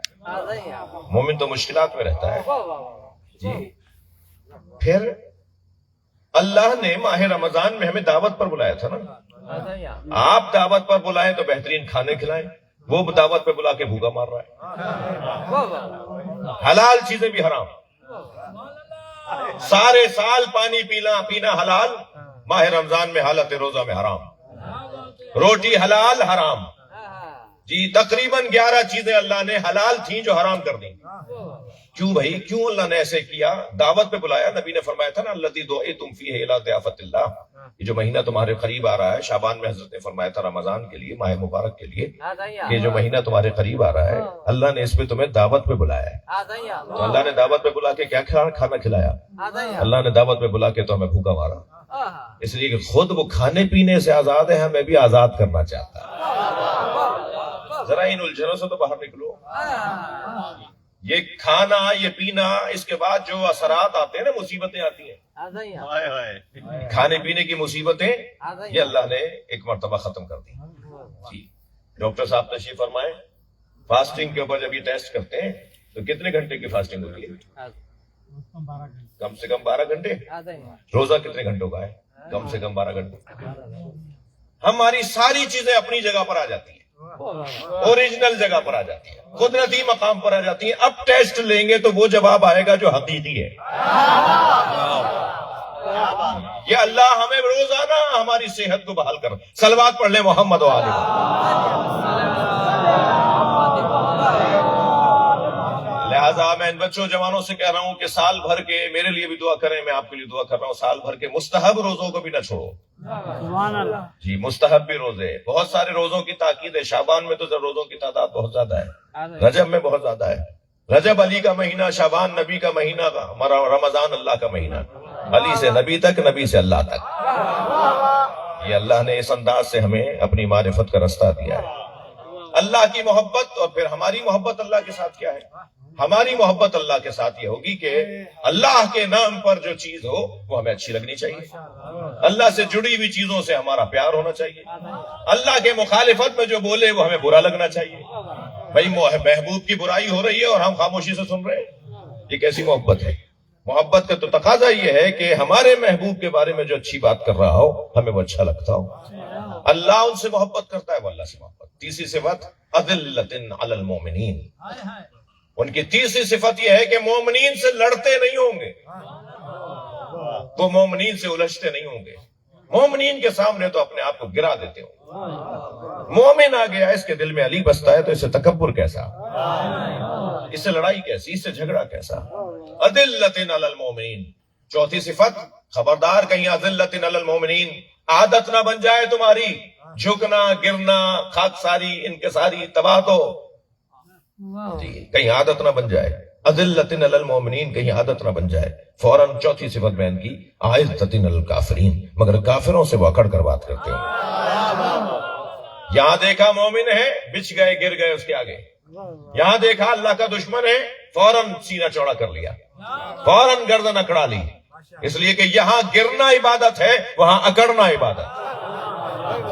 Speaker 1: مومن تو مشکلات میں رہتا ہے۔ جی پھر اللہ نے ماہ رمضان میں ہمیں دعوت پر بلایا تھا نا، آپ دعوت پر بلائیں تو بہترین کھانے کھلائیں، وہ دعوت پہ بلا کے بھوکا مار رہا ہے۔ حلال چیزیں بھی حرام، سارے سال پانی پینا حلال، ماہ رمضان میں حالت روزہ میں حرام، روٹی حلال حرام۔ جی تقریباً 11 چیزیں اللہ نے حلال تھیں جو حرام کر دیں۔ کیوں بھائی، کیوں اللہ نے ایسے کیا؟ دعوت پہ بلایا، نبی نے فرمایا تھا نا الذی دعیتم فیہ الی ضیافت اللہ، یہ جو مہینہ تمہارے قریب آ رہا ہے، شعبان میں حضرت نے فرمایا تھا رمضان کے لیے، ماہ مبارک کے لیے، یہ جو مہینہ تمہارے قریب آ رہا ہے اللہ نے اس پہ تمہیں دعوت پہ بلایا ہے۔ تو اللہ نے دعوت پہ بلا کے کیا کھانا کھلایا؟ اللہ نے دعوت پہ بلا کے تو ہمیں بھوکا مارا، اس لیے کہ خود وہ کھانے پینے سے آزاد ہے، ہمیں بھی آزاد کرنا چاہتا ہے۔ ذرا ان الجھنوں سے تو باہر نکلو۔ یہ کھانا، یہ پینا، اس کے بعد جو اثرات آتے ہیں نا، مصیبتیں آتی ہیں، کھانے پینے کی مصیبتیں، یہ اللہ نے ایک مرتبہ ختم کر دی۔ جی ڈاکٹر صاحب تشریف فرمائیں، فاسٹنگ کے اوپر جب یہ ٹیسٹ کرتے ہیں تو کتنے گھنٹے کی فاسٹنگ ہوتی ہے؟ کم سے کم 12 گھنٹے۔ روزہ کتنے گھنٹوں کا ہے؟ کم سے کم 12 گھنٹے۔ ہماری ساری چیزیں اپنی جگہ پر آ جاتی ہیں، اوریجنل جگہ پر آ جاتی ہے، قدرتی مقام پر آ جاتی ہیں۔ اب ٹیسٹ لیں گے تو وہ جواب آئے گا جو حقیقی ہے۔ یہ اللہ ہمیں روزانہ ہماری صحت کو بحال کر، صلوات پڑھ لیں محمد و آلہ۔ لہٰذا میں ان بچوں جوانوں سے کہہ رہا ہوں کہ سال بھر کے، میرے لیے بھی دعا کریں، میں آپ کے لیے دعا کر رہا ہوں، سال بھر کے مستحب روزوں کو بھی نہ چھوڑو۔ جی مستحب بھی روزے، بہت سارے روزوں کی تاکید ہے، شعبان میں تو روزوں کی تعداد بہت زیادہ ہے، رجب میں بہت زیادہ ہے۔ رجب علی کا مہینہ، شعبان نبی کا مہینہ، رمضان اللہ کا مہینہ، علی سے نبی تک، نبی سے اللہ تک۔ یہ اللہ نے اس انداز سے ہمیں اپنی معرفت کا رستہ دیا ہے۔ اللہ کی محبت، اور پھر ہماری محبت اللہ کے ساتھ کیا ہے؟ ہماری محبت اللہ کے ساتھ یہ ہوگی کہ اللہ کے نام پر جو چیز ہو وہ ہمیں اچھی لگنی چاہیے، اللہ سے جڑی ہوئی چیزوں سے ہمارا پیار ہونا چاہیے، اللہ کے مخالفت میں جو بولے وہ ہمیں برا لگنا چاہیے۔ بھائی محبوب کی برائی ہو رہی ہے اور ہم خاموشی سے سن رہے ہیں، یہ کیسی محبت ہے؟ محبت کا تو تقاضا یہ ہے کہ ہمارے محبوب کے بارے میں جو اچھی بات کر رہا ہو ہمیں وہ اچھا لگتا ہو۔ اللہ ان سے محبت کرتا ہے، وہ اللہ سے محبت۔ تیسری صفت اذلۃ علی المؤمنین، ان کی تیسری صفت یہ ہے کہ مومنین سے لڑتے نہیں ہوں گے، وہ مومنین سے الجھتے نہیں ہوں گے، مومنین کے سامنے تو اپنے آپ کو گرا دیتے ہوں۔ مومن آ گیا، اس کے دل میں علی بستا ہے تو اس سے تکبر کیسا، اس سے لڑائی کیسی، اس سے جھگڑا کیسا؟ اذلۃ علی المؤمنین۔ چوتھی صفت، خبردار کہیں اذلۃ علی المؤمنین عادت نہ بن جائے تمہاری، جھکنا، گرنا، خاکساری، انکساری، تباہ، کہیں عادت نہ بن جائے۔ اذلۃ علی المؤمنین، کہیں عادت نہ بن جائے۔ فوراً چوتھی صفت بیان کی، اعزۃ علی الکافرین، مگر کافروں سے وہ اکڑ کر بات کرتے ہوں۔ یہاں دیکھا مومن ہے، بچھ گئے، گر گئے اس کے آگے، یہاں دیکھا اللہ کا دشمن ہے، فوراً سینہ چوڑا کر لیا، فوراً گردن اکڑا لی، اس لیے کہ یہاں گرنا عبادت ہے، وہاں اکڑنا عبادت۔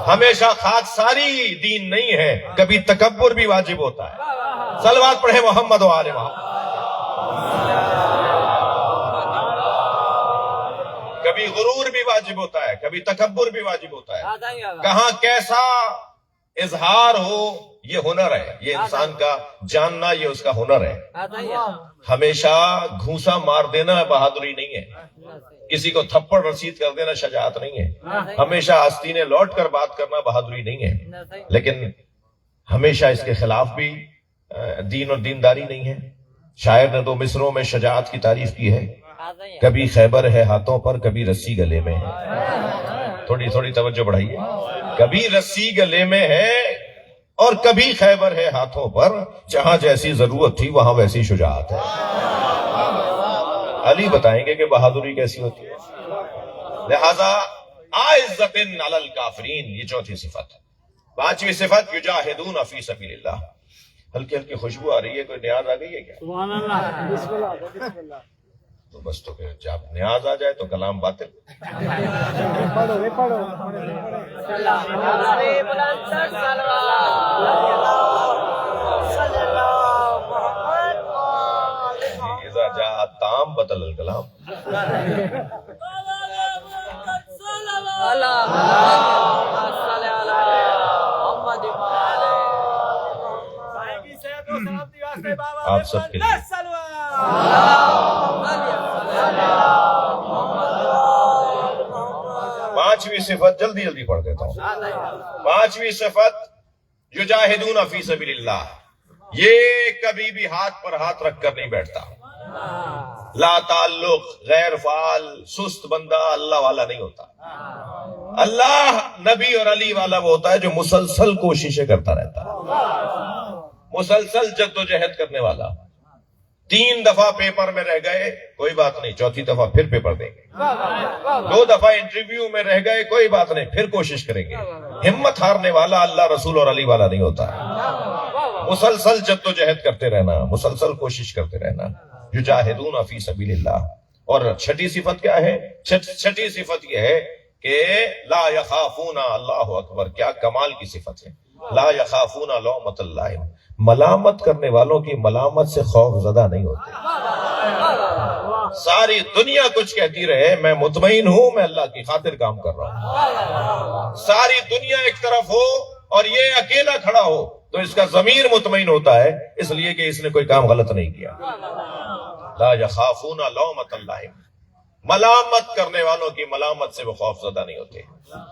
Speaker 1: ہمیشہ خاکساری دین نہیں ہے، کبھی تکبر بھی واجب ہوتا ہے۔ صلوات پڑھے محمد و آل محمد۔ کبھی غرور بھی واجب ہوتا ہے، کبھی تکبر بھی واجب ہوتا ہے۔ کہاں کیسا اظہار ہو، یہ ہنر ہے، یہ انسان کا جاننا، یہ اس کا ہنر ہے۔ ہمیشہ گھوسا مار دینا بہادری نہیں ہے، کسی کو تھپڑ رسید کر دینا شجاعت نہیں ہے، ہمیشہ آستینے لوٹ کر بات کرنا بہادری نہیں ہے، لیکن ہمیشہ اس کے خلاف بھی دین اور دینداری نہیں ہے۔ شاعر نے 2 مصروں میں شجاعت کی تعریف کی ہے، کبھی خیبر ہے ہاتھوں پر، کبھی رسی گلے میں ہے۔ تھوڑی توجہ بڑھائیے، کبھی رسی گلے میں ہے اور کبھی خیبر ہے ہاتھوں پر، جہاں جیسی ضرورت تھی وہاں ویسی شجاعت ہے۔ علی بتائیں گے کہ بہادری کیسی ہوتی ہے۔ لہذا اعزۃ علی الکافرین، یہ چوتھی صفت ہے۔ پانچویں صفت، یجاہدون فی سبیل اللہ۔ ہلکی ہلکی خوشبو آ رہی ہے، کوئی نیاز آ گئی ہے کیا؟
Speaker 3: سبحان اللہ، بسم اللہ، بسم اللہ۔
Speaker 1: تو بس تو پھر جب نیاز آ جائے تو کلام باطل. اذا جاء الطعام بطل الکلام. آپ سب کے لیے پانچویں صفت جلدی جلدی پڑھ دیتا ہوں. پانچویں صفت یجاہدون فی سبیل اللہ. یہ کبھی بھی ہاتھ پر ہاتھ رکھ کر نہیں بیٹھتا. لا تعلق، غیر فعال، سست بندہ اللہ والا نہیں ہوتا. اللہ نبی اور علی والا وہ ہوتا ہے جو مسلسل کوششیں کرتا رہتا ہے، مسلسل جد و جہد کرنے والا. 3 دفعہ پیپر میں رہ گئے کوئی بات نہیں، چوتھی دفعہ پھر پیپر دیں گے. 2 دفعہ انٹرویو میں رہ گئے کوئی بات نہیں، پھر کوشش کریں گے. ہمت ہارنے والا اللہ رسول اور علی والا نہیں ہوتا. مسلسل جد و جہد کرتے رہنا، مسلسل کوشش کرتے رہنا. یجاہدون فی سبیل اللہ. اور چھٹی صفت کیا ہے؟ چھٹی صفت یہ ہے کہ لا یخافون، اللہ اکبر، کیا کمال کی صفت ہے. لا یخافون لومۃ اللائم. ملامت کرنے والوں کی ملامت سے خوف زدہ نہیں ہوتے. ساری دنیا کچھ کہتی رہے، میں مطمئن ہوں میں اللہ کی خاطر کام کر رہا ہوں. ساری دنیا ایک طرف ہو اور یہ اکیلا کھڑا ہو تو اس کا ضمیر مطمئن ہوتا ہے، اس لیے کہ اس نے کوئی کام غلط نہیں کیا. لا یخافون لومۃ اللائم. ملامت کرنے والوں کی ملامت سے وہ خوف زدہ نہیں ہوتے.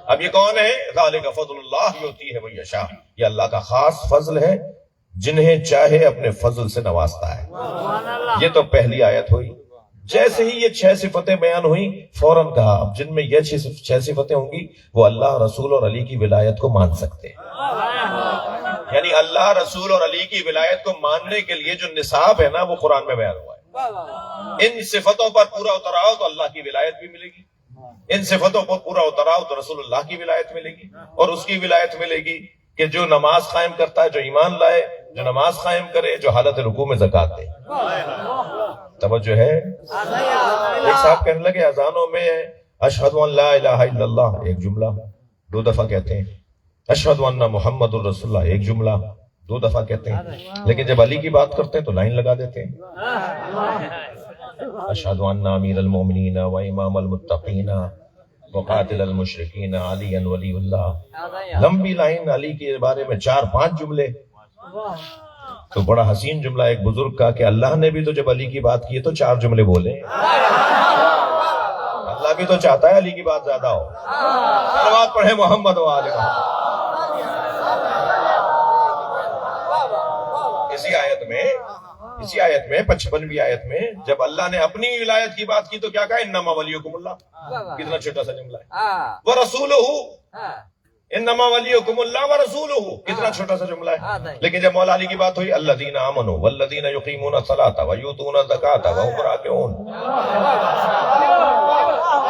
Speaker 1: اب یہ کون ہے؟ ذالک فضل اللہ یؤتیہ من یشاء. یہ اللہ کا خاص فضل ہے، جنہیں چاہے اپنے فضل سے نوازتا ہے. یہ تو پہلی آیت ہوئی. جیسے ہی یہ 6 صفتیں بیان ہوئی فوراً کہا اب جن میں یہ 6 صفتیں ہوں گی وہ اللہ، رسول اور علی کی ولایت کو مان سکتے ہیں. یعنی اللہ، رسول اور علی کی ولایت کو ماننے کے لیے جو نصاب ہے نا وہ قرآن میں بیان ہوا ہے. ان صفتوں پر پورا اتراؤ تو اللہ کی ولایت بھی ملے گی. ان صفتوں پر پورا اتراؤ تو رسول اللہ کی ولایت ملے گی. اور اس کی ولایت ملے گی کہ جو نماز قائم کرتا ہے، جو ایمان لائے، جو نماز قائم کرے، جو حالت رکوع میں زکوٰۃ دے. توجہ ہے؟ ایک صاحب کہنے لگے اذانوں میں اشہد ان لا الہ الا اللہ ایک جملہ 2 دفعہ کہتے ہیں، اشہد ان محمد الرسول اللہ ایک جملہ 2 دفعہ کہتے ہیں، لیکن جب علی کی بات کرتے ہیں تو لائن لگا دیتے ہیں. اشہد ان امیر المومنین و امام المتقین وقاتل المشرکین علی ولی اللہ. لمبی لائن علی کے بارے میں 4-5 جملے. تو بڑا حسین جملہ ایک بزرگ کا کہ اللہ نے بھی تو جب علی کی بات کی تو 4 جملے بولے. اللہ بھی تو چاہتا ہے علی کی بات زیادہ ہو. صلوات پڑھے محمد و آل محمد. اسی آیت میں 55ویں آیت میں جب اللہ نے اپنی ولایت کی بات کی تو کیا کہا؟ انما ولیکم اللہ. کتنا چھوٹا سا جملہ ہے. ورسولہ، انما ولیکم اللہ ورسولہ، کتنا چھوٹا سا جملہ ہے. لیکن جب مولا علی کی بات ہوئی الذین آمنوا والذین یقیمون الصلاۃ ویؤتون الزکاۃ وهم راکعون.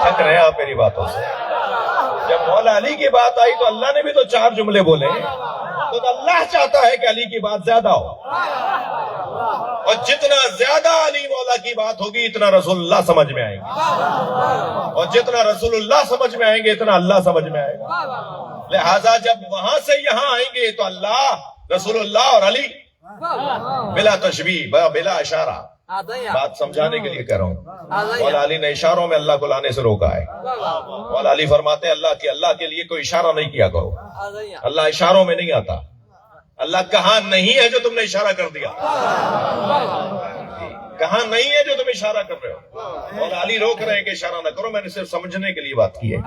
Speaker 1: تھک رہے ہیں آپ میری باتوں سے. جب مولا علی کی بات آئی تو اللہ نے بھی تو 4 جملے بولے. تو اللہ چاہتا ہے کہ علی کی بات زیادہ ہو، اور جتنا زیادہ علی مولا کی بات ہوگی اتنا رسول اللہ سمجھ میں آئیں گے، اور جتنا رسول اللہ سمجھ میں آئیں گے اتنا اللہ سمجھ میں آئے گا. لہذا جب وہاں سے یہاں آئیں گے تو اللہ، رسول اللہ اور علی بلا تشبیہ بلا اشارہ. بات سمجھانے کے لیے کہہ رہا ہوں. مولا علی نے اشاروں میں اللہ کو لانے سے روکا ہے. مولا علی فرماتے ہیں اللہ کے لیے کوئی اشارہ نہیں کیا کرو. اللہ اشاروں میں نہیں آتا. اللہ کہاں نہیں ہے جو تم نے اشارہ کر دیا، کہاں نہیں ہے جو تم اشارہ کر رہے ہو. مولا علی روک رہے ہیں کہ اشارہ نہ کرو، میں نے صرف سمجھنے کے لیے بات کی ہے.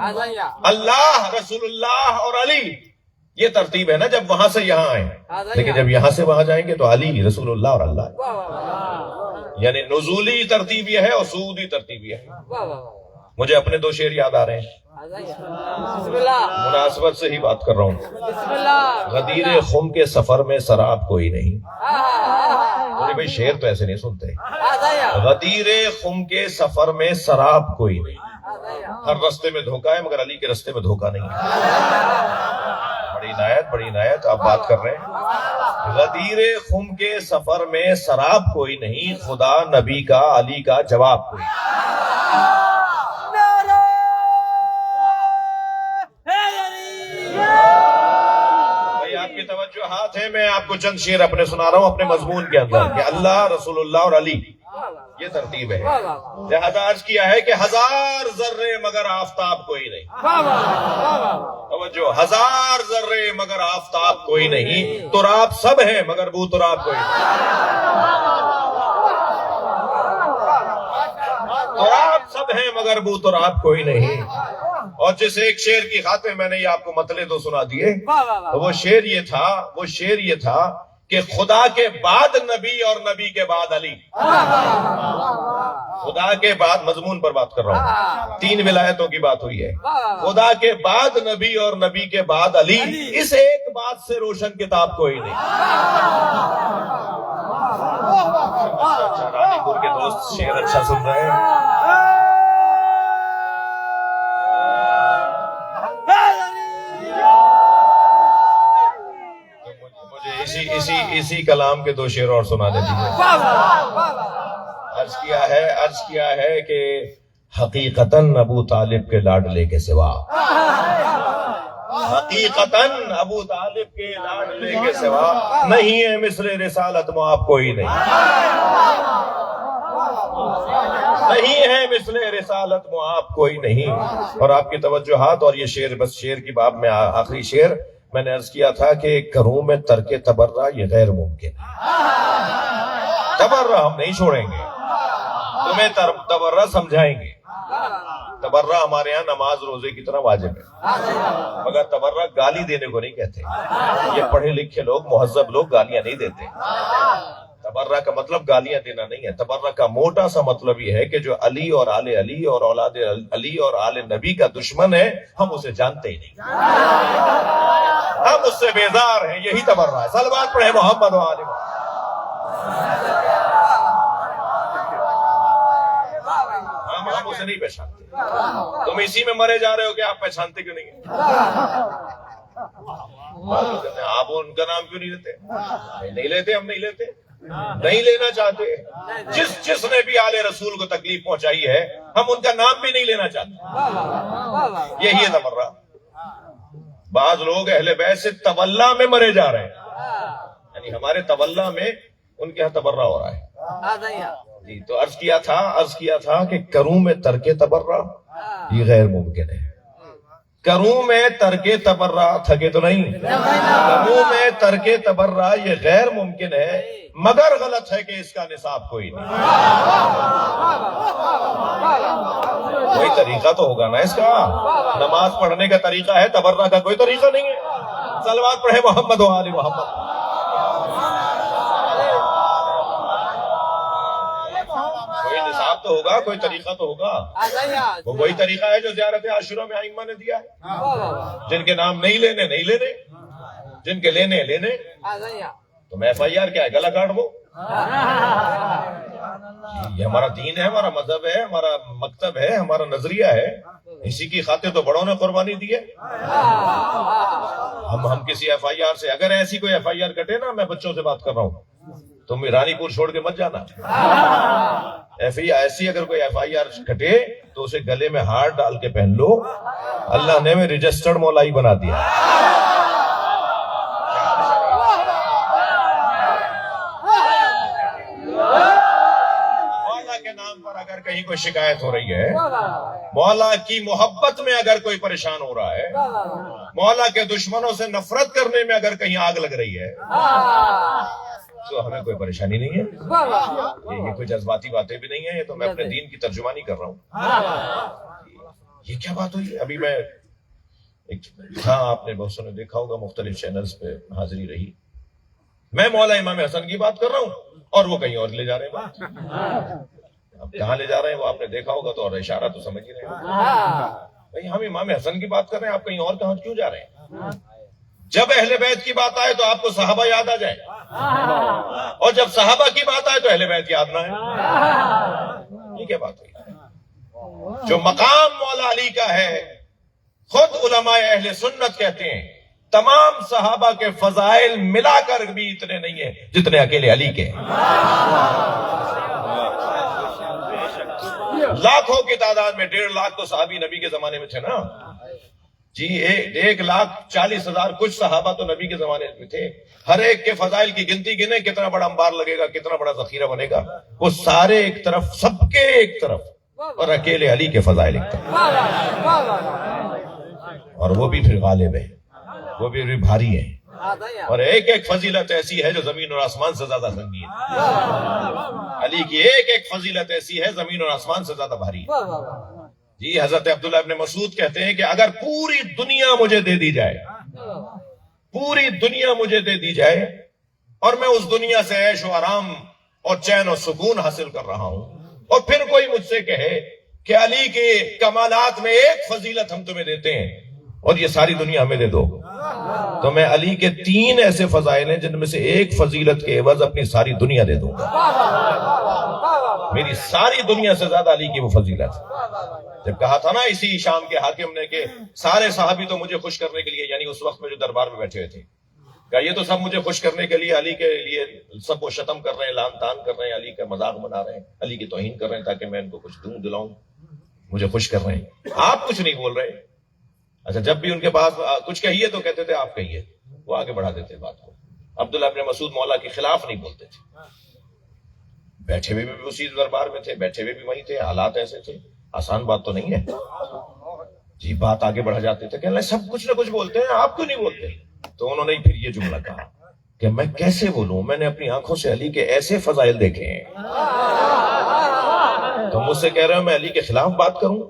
Speaker 1: اللہ، رسول اللہ اور علی، یہ ترتیب ہے نا جب وہاں سے یہاں آئیں. لیکن جب یہاں سے وہاں جائیں گے تو علی، رسول اللہ اور اللہ. یعنی نزولی ترتیب یہ ہے اور صعودی ترتیب یہ ہے. مجھے اپنے 2 شعر یاد آ رہے ہیں، مناسبت سے ہی بات کر رہا ہوں. غدیر خم کے سفر میں سراب کوئی نہیں. بھائی شعر تو ایسے نہیں سنتے. غدیر خم کے سفر میں سراب کوئی نہیں. ہر رستے میں دھوکہ ہے مگر علی کے رستے میں دھوکہ نہیں ہے. بڑی عنایت، بڑی عنایت. آپ بات کر رہے ہیں غدیر خم کے سفر میں سراب کوئی نہیں، خدا نبی کا علی کا جواب کوئی نہیں۔ بھائی آپ کی توجہات ہیں، میں آپ کو چند شعر اپنے سنا رہا ہوں اپنے مضمون کے اندر کہ اللہ، رسول اللہ اور علی، یہ ترتیب ہے۔ لہذا عرض کیا ہے کہ ہزار ذرے مگر آفتاب کوئی نہیں، توجہ، ہزار ذرے مگر آفتاب کوئی نہیں، تراب سب ہے مگر بو تراب کوئی نہیں، تراب سب ہے مگر بو تراب کوئی نہیں۔ اور جس ایک شعر کی خاطر میں نے یہ آپ کو مطلع تو سنا دیے، تو وہ شعر یہ تھا کہ خدا کے بعد نبی اور نبی کے بعد علی، خدا کے بعد، مضمون پر بات کر رہا ہوں، 3 ولایتوں کی بات ہوئی ہے، خدا کے بعد نبی اور نبی کے بعد علی، اس ایک بات سے روشن کتاب کوئی نہیں۔ اچھا، رانی پور کے دوست شعر اچھا سن رہے ہیں۔ اسی کلام کے 2 شعر اور سنا دیجیے۔ عرض کیا ہے کہ حقیقتاً ابو طالب کے لاڈلے کے سوا، حقیقتاً ابو طالب کے لاڈلے کے سوا نہیں ہے مثل رسالت معاب کوئی نہیں، نہیں ہے مثل رسالت معاب کوئی نہیں۔ اور آپ کی توجہات، اور یہ شعر، بس شعر کی باب میں آخری شعر میں نے عرض کیا تھا کہ کروں میں ترک تبرہ یہ غیر ممکن ہے، تبرہ ہم نہیں چھوڑیں گے، تمہیں تبرہ سمجھائیں گے۔ تبرہ ہمارے ہاں نماز روزے کی طرح واجب ہے، مگر تبرہ گالی دینے کو نہیں کہتے، یہ پڑھے لکھے لوگ، مہذب لوگ گالیاں نہیں دیتے۔ تبرہ کا مطلب گالیاں دینا نہیں ہے، تبرہ کا موٹا سا مطلب یہ ہے کہ جو علی اور آل علی اور اولاد علی اور آل نبی کا دشمن ہے، ہم اسے جانتے ہی نہیں، ہم اس سے بیزار ہیں، یہی تبرہ ہے۔ صلوات پڑھے محمد و آل محمد۔ ہم اسے نہیں پہچانتے، تم اسی میں مرے جا رہے ہو کہ آپ پہچانتے کیوں نہیں ہیں؟ آپ ان کا نام کیوں نہیں لیتے؟ نہیں لیتے، ہم نہیں لیتے، نہیں لینا چاہتے۔ جس نے بھی آل رسول کو تکلیف پہنچائی ہے، ہم ان کا نام بھی نہیں لینا چاہتے، یہی ہے تبرہ۔ بعض لوگ اہل بیت سے تولا میں مرے جا رہے ہیں، یعنی ہمارے تولا میں ان کے ہاں تبرہ ہو رہا ہے۔ جی، تو عرض کیا تھا کہ کروں میں ترک تبرہ یہ غیر ممکن ہے۔ کروں میں ترک تبرہ، تھکے تو نہیں، کروں میں ترک تبرہ یہ غیر ممکن ہے، مگر غلط ہے کہ اس کا نصاب کوئی نہیں۔ کوئی طریقہ تو ہوگا نا اس کا، نماز پڑھنے کا طریقہ ہے، تبرہ کا کوئی طریقہ نہیں ہے۔ صلوات پڑھے محمد و آل محمد۔ کوئی نصاب تو ہوگا، کوئی طریقہ تو ہوگا، وہ وہی طریقہ ہے جو زیارت عاشورہ میں ائمہ نے دیا ہے۔ جن کے نام نہیں لینے، جن کے لینے تو میں FIR کیا ہے، گلا کاٹ دو۔ یہ ہمارا دین ہے، ہمارا مذہب ہے، ہمارا مکتب ہے، ہمارا نظریہ ہے، اسی کی خاطر تو بڑوں نے قربانی دی ہے۔ ہم کسی FIR سے، اگر ایسی کوئی FIR کٹے نا، میں بچوں سے بات کر رہا ہوں، تم رانی پور چھوڑ کے مت جانا۔ ایسی اگر کوئی FIR کٹے تو اسے گلے میں ہار ڈال کے پہن لو، اللہ نے میں رجسٹرڈ مولائی بنا دیا۔ مولا کے نام پر اگر کہیں کوئی شکایت ہو رہی ہے، مولا کی محبت میں اگر کوئی پریشان ہو رہا ہے، مولا کے دشمنوں سے نفرت کرنے میں اگر کہیں آگ لگ رہی ہے، تو ہمیں کوئی پریشانی نہیں ہے۔ یہ کوئی جذباتی باتیں بھی نہیں ہیں، یہ تو میں اپنے دین کی ترجمانی کر رہا ہوں۔ یہ کیا بات ہوئی؟ ابھی میں ہاں، آپ نے بہت نے دیکھا ہوگا، مختلف چینلز پہ حاضری رہی، میں مولا امام حسن کی بات کر رہا ہوں اور وہ کہیں اور لے جا رہے ہیں بات۔ اب کہاں لے جا رہے ہیں وہ آپ نے دیکھا ہوگا، تو اور اشارہ تو سمجھ ہی رہے ہیں بھائی، ہم امام حسن کی بات کر رہے ہیں، آپ کہیں اور کہاں کیوں جا رہے ہیں؟ جب اہل بیت کی بات آئے تو آپ کو صحابہ یاد آ جائے، اور جب صحابہ کی بات آئے تو اہل بیت یاد نہ آئے۔ یہ کیا بات ہوئی؟ جو مقام مولا علی کا ہے، خود علماء اہل سنت کہتے ہیں تمام صحابہ کے فضائل ملا کر بھی اتنے نہیں ہیں جتنے اکیلے علی کے ہیں۔ لاکھوں کی تعداد میں 1.5 لاکھ تو صحابی نبی کے زمانے میں تھے نا جی، 1,40,000 کچھ صحابہ تو نبی کے زمانے میں تھے۔ ہر ایک کے فضائل کی گنتی گنے، کتنا بڑا انبار لگے گا، کتنا بڑا ذخیرہ بنے گا۔ وہ سارے ایک طرف، سب کے ایک طرف، اور اکیلے علی کے فضائل ایک طرف، اور وہ بھی پھر غالب ہے، وہ بھی بھاری ہے، اور ایک ایک فضیلت ایسی ہے جو زمین اور آسمان سے زیادہ سنگین ہے۔ علی کی ایک ایک فضیلت ایسی ہے زمین اور آسمان سے زیادہ بھاری ہے۔ جی حضرت عبداللہ ابن مسعود کہتے ہیں کہ اگر پوری دنیا مجھے دے دی جائے، پوری دنیا مجھے دے دی جائے، اور میں اس دنیا سے عیش و آرام اور چین و سکون حاصل کر رہا ہوں، اور پھر کوئی مجھ سے کہے کہ علی کے کمالات میں ایک فضیلت ہم تمہیں دیتے ہیں اور یہ ساری دنیا ہمیں دے دو، تو میں علی کے 3 ایسے فضائل ہیں جن میں سے ایک فضیلت کے عوض اپنی ساری دنیا دے دوں گا۔ میری ساری دنیا سے زیادہ علی کی وہ فضیلت ہے۔ جب کہا تھا نا اسی شام کے حاکم نے کہ سارے صحابی تو مجھے خوش کرنے کے لیے، یعنی اس وقت میں جو دربار میں بیٹھے ہوئے تھے، کہا یہ تو سب مجھے خوش کرنے کے لیے، علی کے لیے سب وہ شتم کر رہے ہیں، لان تان کر رہے ہیں، علی کا مذاق بنا رہے ہیں، علی کی توہین کر رہے ہیں تاکہ میں ان کو کچھ دوں دلاؤں، مجھے خوش کر رہے ہیں، آپ کچھ نہیں بول رہے۔ اچھا، جب بھی ان کے پاس کچھ کہیے تو کہتے تھے آپ کہیے، وہ آگے بڑھا دیتے بات کو۔ عبداللہ ابن مسعود مولا کے خلاف نہیں بولتے تھے، بیٹھے ہوئے بھی اسی دربار میں تھے، بیٹھے ہوئے بھی وہیں تھے، حالات ایسے تھے، آسان بات تو نہیں ہے جی، بات آگے بڑھا جاتے تھے کہ اللہ سب کچھ نہ کچھ بولتے ہیں، آپ کیوں نہیں بولتے؟ تو انہوں نے پھر یہ جملہ کہا کہ میں کیسے بولوں، میں نے اپنی آنکھوں سے علی کے ایسے فضائل دیکھے ہیں، تو مجھ سے کہہ رہے ہو میں علی کے خلاف بات کروں،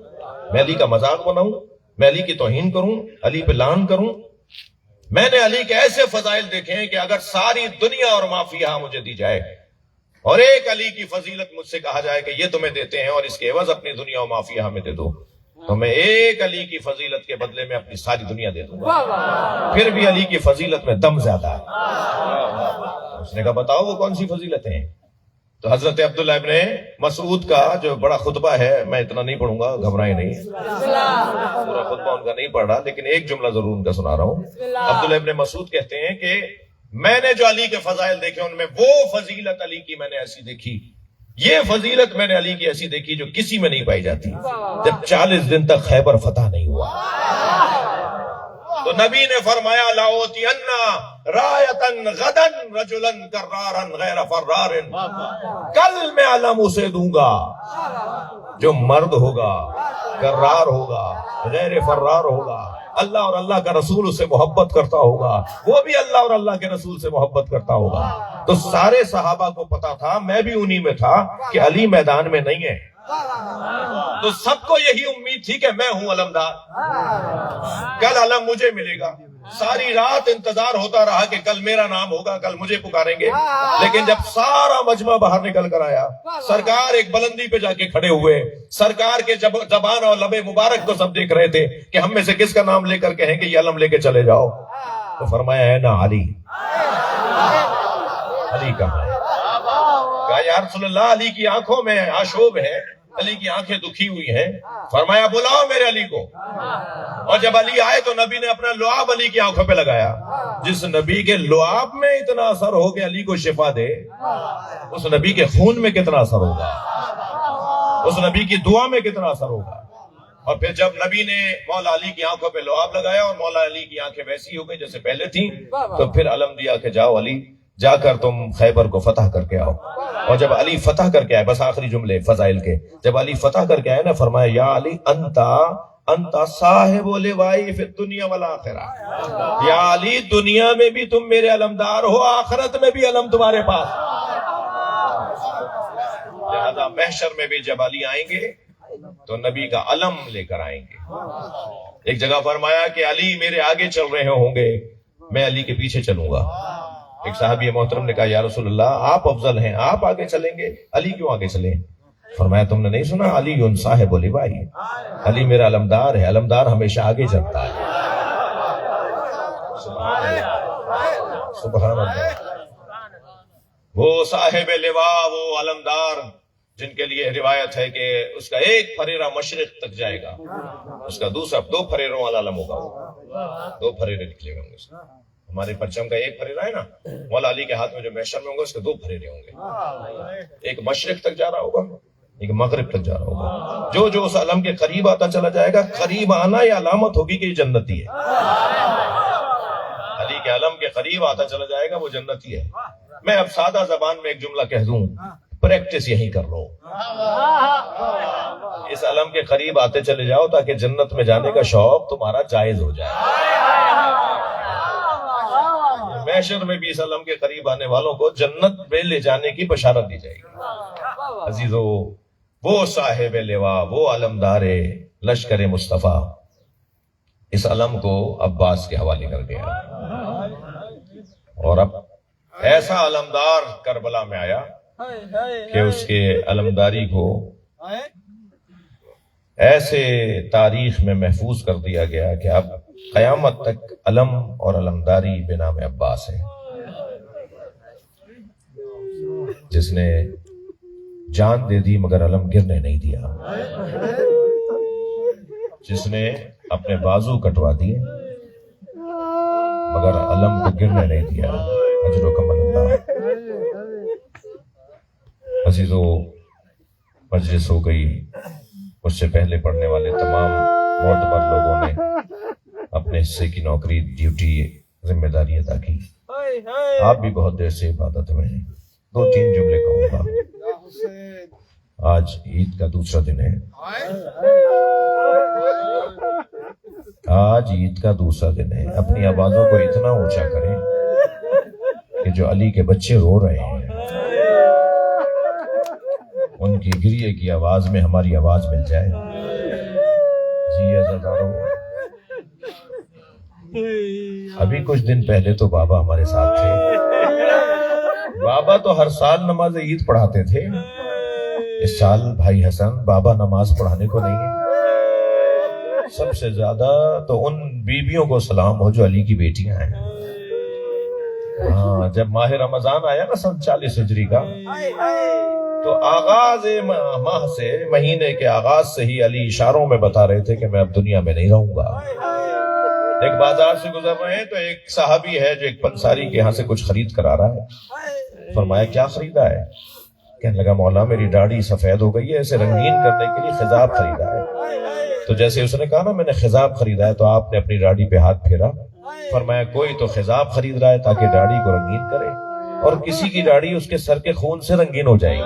Speaker 1: میں علی کا مذاق بناؤں، میں علی کی توہین کروں، علی پہ لعن کروں؟ میں نے علی کے ایسے فضائل دیکھے ہیں کہ اگر ساری دنیا اور ما فیہا مجھے دی جائے اور ایک علی کی فضیلت مجھ سے کہا جائے کہ یہ تمہیں دیتے ہیں اور اس کے عوض اپنی دنیا و ما فیہا میں دے دو، تو میں ایک علی کی فضیلت کے بدلے میں اپنی ساری دنیا دے دوں گا۔ پھر بھی علی کی فضیلت میں دم زیادہ ہے۔ اس نے کہا بتاؤ وہ کون سی فضیلتیں ہیں؟ تو حضرت عبداللہ ابن مسعود کا جو بڑا خطبہ ہے، میں اتنا نہیں پڑھوں گا، گھبرائیں نہیں، پورا خطبہ ان کا نہیں پڑھ رہا، لیکن ایک جملہ ضرور ان کا سنا رہا ہوں۔ عبداللہ ابن مسعود کہتے ہیں کہ میں نے جو علی کے فضائل دیکھے ان میں وہ فضیلت علی کی میں نے ایسی دیکھی، یہ فضیلت میں نے علی کی ایسی دیکھی جو کسی میں نہیں پائی جاتی۔ جب 40 دن تک خیبر فتح نہیں ہوا تو نبی نے فرمایا لَأُوتِيَنَّ رَایَةً غَدًا رَجُلًا كَرَّارًا غَيْرَ فَرَّارٍ، کل میں علم اسے دوں گا جو مرد ہوگا، کرار ہوگا، غیر فرار ہوگا، اللہ اور اللہ کا رسول اسے محبت کرتا ہوگا، وہ بھی اللہ اور اللہ کے رسول سے محبت کرتا ہوگا۔ تو سارے صحابہ کو پتا تھا، میں بھی انہی میں تھا کہ علی میدان میں نہیں ہے، تو سب کو یہی امید تھی کہ میں ہوں علمدار، کل علم مجھے ملے گا۔ ساری رات انتظار ہوتا رہا کہ کل میرا نام ہوگا، کل مجھے پکاریں گے، لیکن جب سارا مجمع باہر نکل کر آیا، سرکار ایک بلندی پہ جا کے کھڑے ہوئے، سرکار کے زبان اور لب مبارک کو سب دیکھ رہے تھے کہ ہم میں سے کس کا نام لے کر کہیں کہ یہ علم لے کے چلے جاؤ، تو فرمایا ہے نا علی، علی کہاں ہے؟ کہا یا رسول اللہ علی کی آنکھوں میں آشوب ہے، علی کی آنکھیں دکھی ہوئی ہیں۔ فرمایا بلاؤ میرے علی کو، اور جب علی آئے تو نبی نے اپنا لعاب علی کی آنکھوں پہ لگایا۔ جس نبی کے لعاب میں اتنا اثر ہو کہ علی کو شفا دے، اس نبی کے خون میں کتنا اثر ہوگا، اس نبی کی دعا میں کتنا اثر ہوگا۔ اور پھر جب نبی نے مولا علی کی آنکھوں پہ لعاب لگایا اور مولا علی کی آنکھیں ویسی ہو گئی جیسے پہلے تھیں، تو پھر علم دیا کہ جاؤ علی، جا کر تم خیبر کو فتح کر کے آؤ۔ اور جب علی فتح کر کے آئے، بس آخری جملے فضائل کے، جب علی فتح کر کے آئے نا، فرمایا یا علی انت صاحب لوائی فی الدنیا والآخرہ، یا علی دنیا میں بھی تم میرے علمدار ہو، آخرت میں بھی علم تمہارے پاس۔ لہذا محشر میں بھی جب علی آئیں گے تو نبی کا علم لے کر آئیں گے۔ ایک جگہ فرمایا کہ علی میرے آگے چل رہے ہوں گے، میں علی کے پیچھے چلوں گا۔ ایک صحابی محترم نے کہا یا رسول اللہ آپ افضل ہیں، آپ آگے چلیں گے، علی کیوں آگے چلیں؟ فرمایا تم نے نہیں سنا علی صاحب لوائی، علی میرا علمدار ہے، علمدار ہمیشہ آگے چلتا ہے۔ سبحان اللہ، وہ صاحب لوا، وہ علمدار جن کے لیے روایت ہے کہ اس کا ایک پھریرا مشرق تک جائے گا، اس کا دوسرا 2 پھریروں والا علم ہوگا، 2 پھریرے نکلے گا اس کا۔ ہمارے پرچم کا ایک پھریرا ہے نا، مولا علی کے ہاتھ میں جو محشر میں ہوگا اس کے 2 پھریرے ہوں گے، ایک مشرق تک جا رہا ہوگا، ایک مغرب تک جا رہا ہوگا۔ جو اس علم کے قریب آتا چلا جائے گا، قریب آنا یہ علامت ہوگی کہ یہ جنتی ہے۔ علی کے علم کے قریب آتا چلا جائے گا وہ جنتی ہے۔ میں اب سادہ زبان میں ایک جملہ کہہ دوں، پریکٹس یہی کر لو، اس علم کے قریب آتے چلے جاؤ تاکہ جنت میں جانے کا شوق تمہارا جائز ہو جائے۔ محشر میں بھی اس علم کے قریب آنے والوں کو جنت میں لے جانے کی بشارت دی جائے گی۔ عزیزو، وہ صاحب لوا، وہ علمدار لشکر مصطفیٰ اس علم کو عباس کے حوالے کر گیا، اور اب ایسا علمدار کربلا میں آیا کہ اس کے علمداری کو ایسے تاریخ میں محفوظ کر دیا گیا کہ اب قیامت تک علم اور علمداری بنام عباس ہے، جس نے جان دے دی مگر علم گرنے نہیں دیا، جس نے اپنے بازو کٹوا دیے مگر علم کو گرنے نہیں دیا۔ اجر و کمل اللہ۔ عزیزو، مجلس ہو گئی، مجھ سے پہلے پڑھنے والے تمام معتبر لوگوں نے اپنے حصے کی نوکری، ڈیوٹی، ذمہ داری ادا کی۔ آپ بھی بہت دیر سے عبادت میں ہیں۔ 2-3 جملے کہوں گا۔ آج عید کا دوسرا دن ہے، آج عید کا دوسرا دن ہے۔ اپنی آوازوں کو اتنا اونچا کریں کہ جو علی کے بچے رو رہے ہیں ان کی گریے کی آواز میں ہماری آواز مل جائے۔ جی عزادارو، ابھی کچھ دن پہلے تو بابا ہمارے ساتھ تھے، بابا تو ہر سال نماز عید پڑھاتے تھے۔ اس سال بھائی حسن بابا نماز پڑھانے کو نہیں ہے۔ سب سے زیادہ تو ان بیویوں کو سلام ہو جو علی کی بیٹیاں ہیں۔ ہاں، جب ماہ رمضان آیا نا سن 40 ہجری کا، تو آغاز ماہ سے، مہینے کے آغاز سے ہی علی اشاروں میں بتا رہے تھے کہ میں اب دنیا میں نہیں رہوں گا۔ ایک بازار سے گزر رہے ہیں تو ایک صحابی ہے جو ایک پنساری کے یہاں سے کچھ خرید کر آ رہا ہے۔ فرمایا کیا خریدا ہے؟ کہنے لگا مولا میری داڑھی سفید ہو گئی ہے، اسے رنگین کرنے کے لیے خضاب خریدا ہے۔ تو جیسے اس نے کہا نا میں نے خضاب خریدا ہے، تو آپ نے اپنی داڑھی پہ ہاتھ پھیرا، فرمایا کوئی تو خضاب خرید رہا ہے تاکہ داڑھی کو رنگین کرے، اور کسی کی داڑھی اس کے سر کے خون سے رنگین ہو جائے گی۔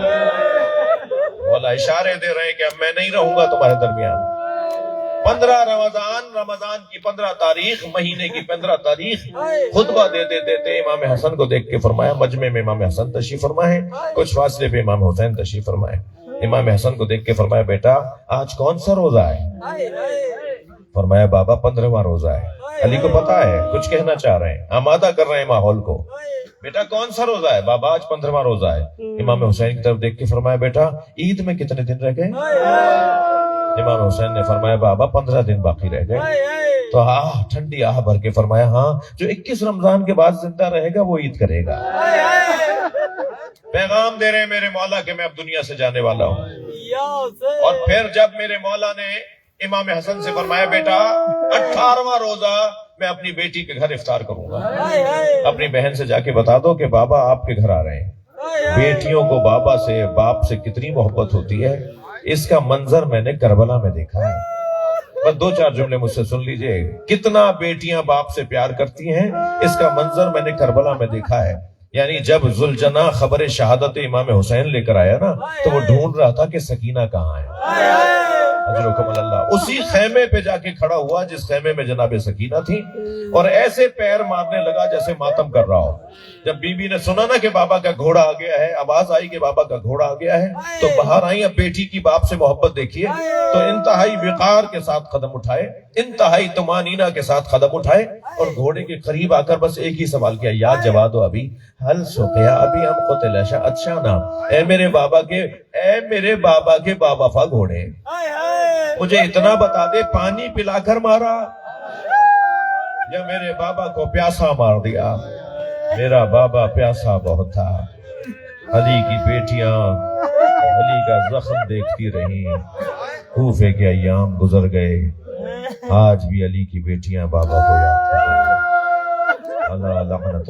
Speaker 1: مولا اشارے دے رہے ہیں کہ اب میں نہیں رہوں گا تمہارے درمیان۔ 15 رمضان کی 15 تاریخ، مہینے کی 15 تاریخ، خطبہ دیتے امام حسن کو دیکھ کے فرمایا، مجمع میں امام حسن تشریف فرمائے، کچھ فاصلے پہ امام حسین تشریف فرمائے۔ امام حسن کو دیکھ کے فرمایا بیٹا آج کون سا روزہ ہے؟ فرمایا بابا 15واں روزہ ہے۔ علی کو پتا ہے کچھ کہنا چاہ رہے ہیں، آمادہ کر رہے ہیں ماحول کو۔ بیٹا کون سا روزہ ہے؟ بابا آج 15واں روزہ ہے۔ امام حسین کی طرف دیکھ کے فرمایا بیٹا عید میں کتنے دن رہ گئے؟ امام حسین نے فرمایا بابا 15 دن باقی رہ گئے۔ تو ٹھنڈی آہ بھر کے فرمایا ہاں جو 21 رمضان کے بعد زندہ رہے گا وہ عید کرے گا۔ پیغام دے رہے ہیں میرے مولا کہ میں اب دنیا سے جانے والا ہوں۔ اور پھر جب میرے مولا نے امام حسن سے فرمایا بیٹا 18واں روزہ میں اپنی بیٹی کے گھر افطار کروں گا، اپنی بہن سے جا کے بتا دو کہ بابا آپ کے گھر آ رہے ہیں۔ بیٹیوں کو بابا سے، باپ سے کتنی محبت ہوتی ہے، اس کا منظر میں نے کربلا میں دیکھا ہے۔ بس 2-4 جملے مجھ سے سن لیجئے، کتنا بیٹیاں باپ سے پیار کرتی ہیں اس کا منظر میں نے کربلا میں دیکھا ہے۔ یعنی جب ذوالجناح خبر شہادت امام حسین لے کر آیا نا تو وہ ڈھونڈ رہا تھا کہ سکینہ کہاں ہے۔ اجرکم اللہ، اسی خیمے پہ جا کے کھڑا ہوا جس خیمے میں جناب سکینہ تھی، اور ایسے پیر مارنے لگا جیسے ماتم کر رہا ہو۔ جب بی بی نے سنا نا کہ بابا کا گھوڑا آ گیا ہے، آواز آئی کہ بابا کا گھوڑا آ گیا ہے، تو باہر آئی۔ اب بیٹی کی باپ سے محبت دیکھیے تو انتہائی وقار کے ساتھ قدم اٹھائے، انتہائی طمانینہ کے ساتھ قدم اٹھائے، اور گھوڑے کے قریب آ کر بس ایک ہی سوال کیا، یا جواد و ابھی حل سقیا ابھی ہم قتل شانا، اے میرے بابا کے باوفا گھوڑے مجھے اتنا بتا دے پانی پلا کر مارا یا میرے بابا کو پیاسا مار دیا؟ میرا بابا پیاسا بہت تھا۔ علی کی بیٹیاں علی کا زخم دیکھتی رہی، کوفے کے ایام گزر گئے، آج بھی علی کی بیٹیاں بابا کو یاد کرتی ہیں۔ اللہ لعنت